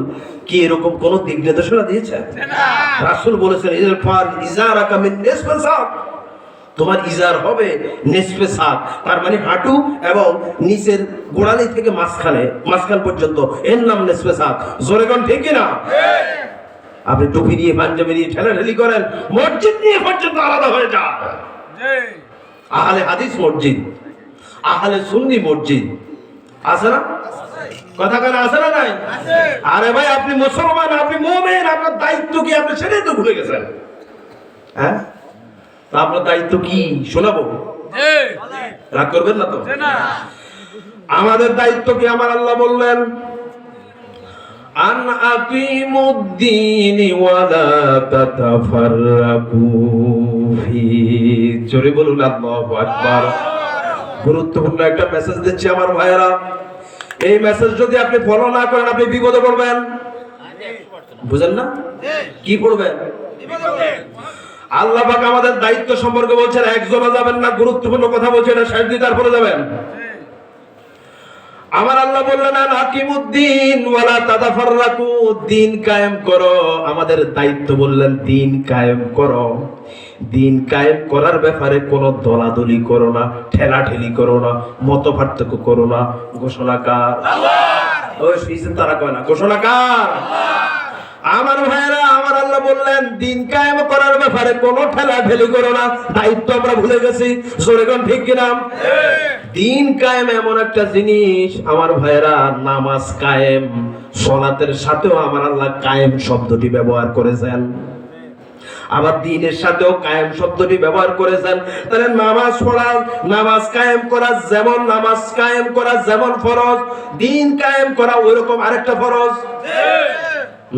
কি এরকম কোন দিক নির্দেশনা দিয়েছেন? রাসূল বলেছেন, ইজারাকা মিন নিসফি সাক, তোমার ইজার হবে নিসফে সাক, তার মানে হাঁটু এবং নিচের গোড়ালি থেকে মাঝখান পর্যন্ত, এর নাম নিসফে সাক। জোরে কোন ঠিক কিনা? আপনি টুপি নিয়ে পাঞ্জাবি নিয়ে ঠেলাঠেলি করেন, মসজিদ নিয়ে পর্যন্ত আলাদা হয়ে যায়। আহলে হাদিস মসজিদ, আহলে সুন্নি মসজিদ আছে না? কথা কেন আছে না নাই? আরে ভাই আপনি মুসলমান, আপনি মুমিন, আপনার দায়িত্ব কি? আপনি সেটাই তো ভুলে গেছেন। হ্যাঁ, আপনার দায়িত্ব কি শোনাবো? রাগ করবেন না তো? আমাদের দায়িত্ব কি? আমার আল্লাহ বললেন, আন আকিমুদ্দিন ওয়া লা তাতাফাররাকু ফি। জোরে বলুন আল্লাহু আকবার। গুরুত্বপূর্ণ একটা মেসেজ দিচ্ছি আমার ভাইয়েরা, এই মেসেজ যদি আপনি ফলো না করেন আপনি বিপদে পড়বেন। বুঝেন না? কি পড়বেন? আল্লাহ পাক আমাদের দায়িত্ব সম্পর্কে বলছেন, একজনও যাবেন না, গুরুত্বপূর্ণ কথা বলছেন, এটা শেষ দিয়ে তারপরে যাবেন। আমার আল্লাহ বললেন, হাকিমুদ্দিন ওয়ালা তাতাফাররাকু, দিন কায়েম করো। আমাদের দায়িত্ব বললেন দিন কায়েম করো। দিন কায়েম করার ব্যাপারে কোনো দলাদলি করো না, ঠেলাঠেলি করো না, মত পার্থক্য করো না। ঘোষণা কার? আল্লাহ। ওই সুইছে তারা কয় না, ঘোষণা কার? আমার ভাইরা, আমার আল্লাহ বললেন দিন কায়েম করার ব্যাপারে কোনো ঠেলাঠেলি করো না। দায়িত্ব আমরা ভুলে গেছি। জোরে কোন ঠিক কিনা? দিন কায়েম এমন একটা জিনিস আমার ভাইরা, নামাজ কায়েম, সালাতের সাথেও আমার আল্লাহ কায়েম শব্দটি ব্যবহার করেছেন, আবার দিনের সাথেও কায়েম শব্দটি ব্যবহার করেছেন। তাহলে নামাজ পড়া, নামাজ কায়েম করা যেমন, নামাজ কায়েম করা যেমন ফরজ, দিন কায়েম করা ওইরকম আরেকটা ফরজ।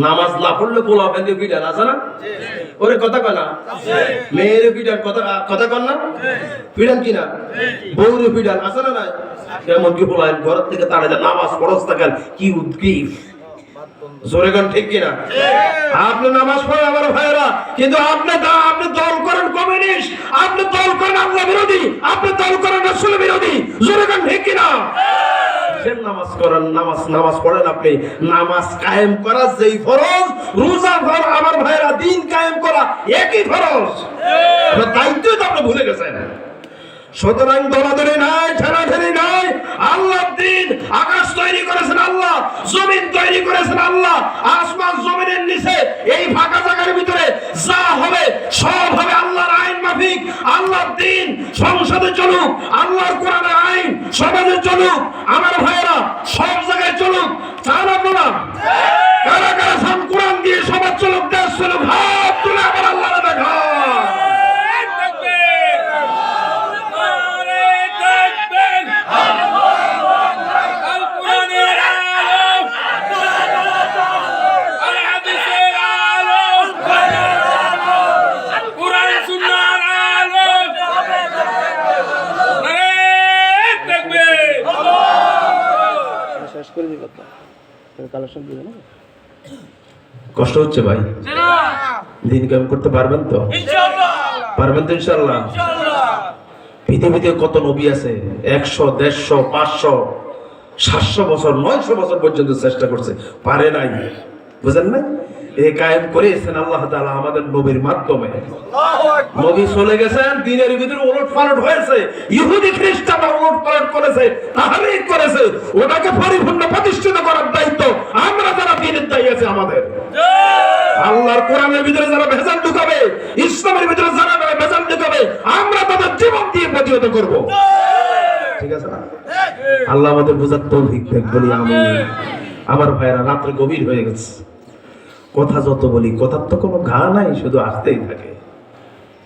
নামাজ না পড়লে পোলা ফেলে পিটান আছে না? ওরে কথা কয় না? মেয়ের পিটান, কথা কন না? পিটান কিনা? বউরে পিটান আছে না? নাই? এমনকি পোলা ঘর থেকে তাড়াইলে নামাজ পড়স থাকেন, কি উদ্গ্রীব। জোরে গান ঠিক কিনা? আপনি নামাজ পড়েন আমার ভাইয়েরা, কিন্তু আপনি দল করেন কমিউনিস্ট, আপনি দল করেন আল্লাহ বিরোধী, আপনি দল করেন রাসূল বিরোধী। জোরে গান ঠিক কিনা? নামাজ করেন, নামাজ পড়েন আপনি। নামাজ কায়েম করা যেই ফরজ, রোজা ধরা আমার ভাইয়েরা দিন কায়েম করা একই ফরজ। দায়িত্ব তো আপনি ভুলে গেছেন। সুতরাং দলাদলি নাই, ঠেলাঠেলি নাই। আল্লাহ দিন, আকাশ তৈরি করেছেন আল্লাহ, জমিন তৈরি করেছেন আল্লাহ। আসমান জমিনের নিচে এই ফাঁকা জায়গার ভিতরে যা হবে সব হবে আল্লাহর আইন মাফিক, আল্লাহ আল্লাহর দ্বীন সংসদে চলুক, আল্লাহর কোরআনের আইন সমাজে চলুক, আমার ভাইয়েরা সব জায়গায় চলুক। চান আপনারা? কারা কারা চান কোরআন দিয়ে সমাজ চলুক, দেশ চলুক? হাত তুলে আমার আল্লাহরে দেখা। কষ্ট হচ্ছে ভাই? দিন কায়েম করতে পারবেন তো? পারবেন তো ইনশাআল্লাহ? পৃথিবীতে কত নবী আছে, 100, 150, 500, 700 বছর, 900 বছর পর্যন্ত চেষ্টা করছে, পারে নাই। বুঝেন না? এই কায়েম করেছেন আল্লাহ তাআলা আমাদের নবীর মাধ্যমে। নবী চলে গেছেন, দিনের ভিতরে উলটপালট হয়েছে, ইহুদি খ্রিস্টানরা উলটপালট করেছে, তাহরিক করেছে, ওটাকে পরিপূর্ণ প্রতিষ্ঠিত করার দায়িত্ব আমরা যারা দিনের দায়ী আছে আমাদের। আল্লাহর কোরআনের ভিতরে যারা ভেজাল ঢুকাবে, ইসলামের ভিতরে যারা ভেজাল ঢুকাবে, আমরা তাদের জীবন দিয়ে প্রতিহত করব। ঠিক আছে না? আল্লাহ আমাদের বোঝার তৌফিক দেন, বলি আমিন। আমার ভাইয়েরা, রাত্রে গভীর হয়ে গেছে, কথা যত বলি কথার তো কোনো ঘা নাই, শুধু আসতেই থাকে।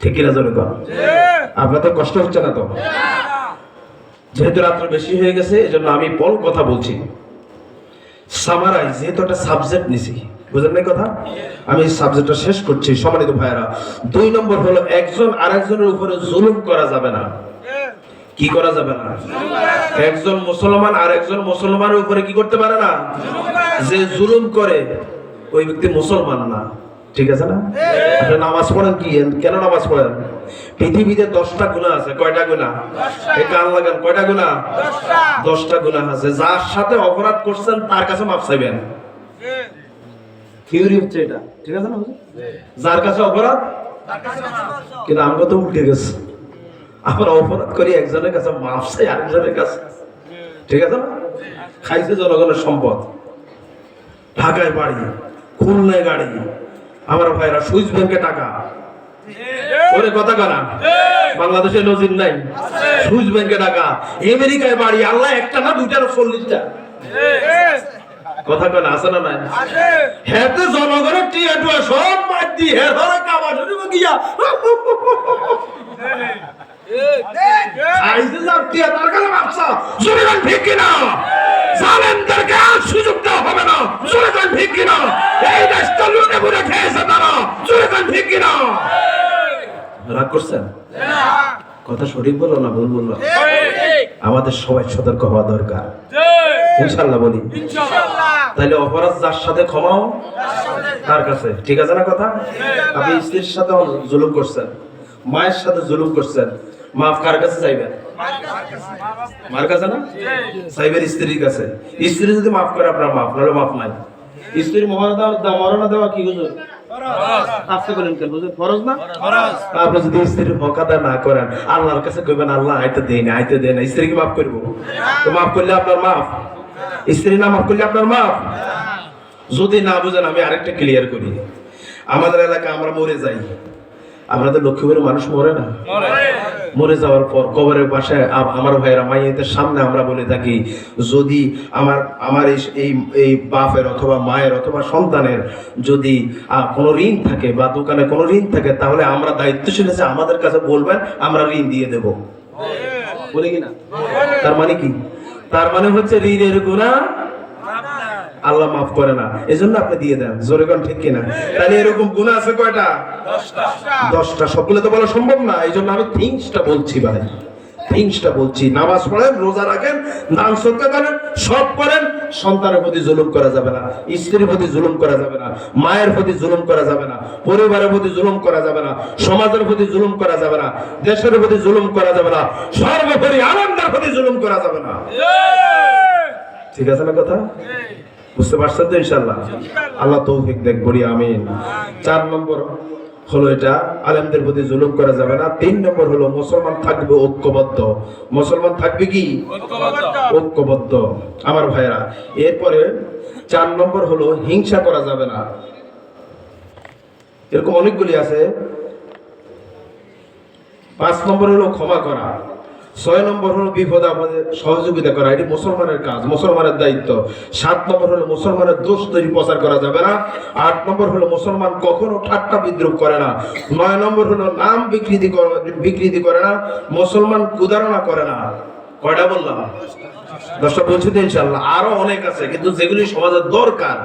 ঠিক কিনা জোরে কর? আপনাদের কষ্ট হচ্ছে না তো? যেহেতু রাত্র বেশি হয়ে গেছে, এজন্য আমি পল কথা বলছি। সামারাইজ, যেহেতু একটা সাবজেক্ট নিছি, বুঝলেন না কথা? আমি সাবজেক্টটা শেষ করছি। সম্মানিত ভাইয়েরা, 2 নম্বর হলো একজন আরেকজনের উপরে জুলুম করা যাবে না। কি করা যাবে না? একজন মুসলমান আরেকজন মুসলমানের উপরে কি করতে পারে না? যে জুলুম করে ওই ব্যক্তি মুসলমান না। ঠিক আছে না? আপনি নামাজ পড়েন, কি কেন নামাজ পড়েন? পৃথিবীতে 10টা গুনাহ আছে। কয়টা গুনাহ? এই কান লাগান, কয়টা গুনাহ? 10টা গুনাহ আছে। যার সাথে অপরাধ করছেন তার কাছে মাফ চাইবেন। থিওরি হচ্ছে এটা। ঠিক আছে না? যার কাছে অপরাধ তার কাছে মাফ। কিন্তু আমরা তো উল্টে গেছে, আমরা অপরাধ করি একজনের কাছে, মাফ চাই আরেকজনের কাছে। ঠিক আছে না? খাইছে জনগণের সম্পদ, ঢাকায় বাড়ি, খুলনায় গাড়ি, আমার ভাইরা সুইস ব্যাংকে টাকা। ওরে কথা কানা, বাংলাদেশে নজির নাই। সুইস ব্যাংকে টাকা, আমেরিকায় বাড়ি, আল্লাহ একটা না 2টা না 40টা। কথা কানা আছে না নাই? হেতে জনগণের টিয়া টুয়া সব বাদ দিয়ে হে ধরে কাবা শুরু গিয়া আইছে সব টিয়া তার কাছে মাপসা। জনগণ ঠিক কিনা? জালেমদেরকে আর সুযোগ দেওয়া হবে না। জনগণ ঠিক কিনা? এই দেশটা লুটে পুড়ে খেয়েছে তারা। জনগণ ঠিক কিনা? রাগ করছেন? কথা সঠিক বলো না ভুল বললো? আমাদের সবাই সতর্ক হওয়া দরকার। ইনশাআল্লাহ বলি ইনশাআল্লাহ। তাহলে অপরাধ যার সাথে ক্ষমাও তার কাছে। ঠিক আছে না কথা? আপনি স্ত্রীর সাথে জুলুম করছেন, মায়ের সাথে জুলুম করছেন, মাফ কার কাছে চাইবেন? মার কাছে না? চাইবেন স্ত্রীর কাছে। স্ত্রী যদি মাফ করে আপনার মাফ, নাহলে মাফ নাই। স্ত্রীর মহারণা দেওয়া কি হুজুর? আপনি বলেন কেন হুজুর? ফরজ না? আপনি যদি স্ত্রীর হক আদায় না করেন, আল্লাহর কাছে কইবেন আল্লাহ আইতে দেই না, আইতে দেই না, স্ত্রীকে মাফ করব। তো মাফ করলে আপনার মাফ, স্ত্রী না মাফ করলে আপনার মাফ। যদি না বুঝেন আমি আরেকটা ক্লিয়ার করি। আমাদের এলাকায় আমরা মরে যাই, আমাদের লক্ষ্মীপুরের মানুষ মরে না? মরে যাওয়ার পর কবরের পাশে আমার ভাইয়েরা মাইয়েদের সামনে আমরা বলে থাকি, যদি আমার এই বাপের অথবা মায়ের অথবা সন্তানের যদি কোনো ঋণ থাকে বা দোকানে কোনো ঋণ থাকে, তাহলে আমরা দায়িত্বশীল আছে, আমাদের কাছে বলবেন, আমরা ঋণ দিয়ে দেব। বলি কিনা? তার মানে কি? তার মানে হচ্ছে ঋণের গুনাহ আল্লাহ মাফ করে না, এজন্য আপনি দিয়ে দেন। জোরে কোন ঠিক কিনা? তাহলে এরকম গুনাহ আছে কয়টা? 10টা। সবগুলো তো বলা সম্ভব না, এইজন্য আমি থিংসটা বলছি ভাই, থিংসটা বলছি। নামাজ পড়েন, রোজা রাখেন, দান সদকা করেন, সব করেন। সন্তানের প্রতি জুলুম করা যাবে না, স্ত্রীর প্রতি জুলুম করা যাবে না, মায়ের প্রতি জুলুম করা যাবে না, পরিবারের প্রতি জুলুম করা যাবে না, সমাজের প্রতি জুলুম করা যাবে না, দেশের প্রতি জুলুম করা যাবে না, সর্বোপরি আনন্দের প্রতি জুলুম করা যাবে না। ঠিক আছে না কথা? বুঝতে পারছেন তো ইনশাআল্লাহ? আল্লাহ তৌফিক দেখ, বলি আমিন। 4 নম্বর হলো এটা, আলেমদের প্রতি জুলুম করা যাবে না। 3 নম্বর হলো মুসলমান থাকবে ঐক্যবদ্ধ। মুসলমান থাকবে কি? ঐক্যবদ্ধ। আমার ভাইরা, এরপরে 4 নম্বর হলো হিংসা করা যাবে না। এরকম অনেকগুলি আছে। 5 নম্বর হলো ক্ষমা করা, 6 নম্বর হলো বিপদে আমাদের সহযোগিতা করা, এটি মুসলমানের কাজ, মুসলমানের দায়িত্ব। 7 নম্বর হলো মুসলমানের দোষ তৈরি প্রচার করা যাবে না। 8 নম্বর হলো মুসলমান কখনো ঠাট্টা বিদ্রুপ করে না। 9 নম্বর হলো নাম বিকৃতি করে না, মুসলমান কুদারণা করে না। কয়টা বললাম? 10টা বলছি তো ইনশাআল্লাহ। আরো অনেক আছে, কিন্তু যেগুলি সমাজের দরকার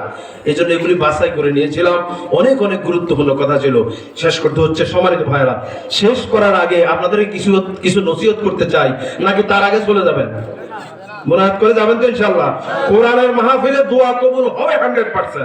এই জন্য এগুলি বাছাই করে নিয়েছিলাম। অনেক অনেক গুরুত্বপূর্ণ কথা ছিল। শেষ করতে হচ্ছে সম্মানিত ভাইরা। শেষ করার আগে আপনাদের কিছু নসিহত করতে চাই, নাকি তার আগে চলে যাবেন? মুনাজাত করে যাবেন তো ইনশাআল্লাহ? কোরআনের মাহফিলে দোয়া কবুল হবে 100%।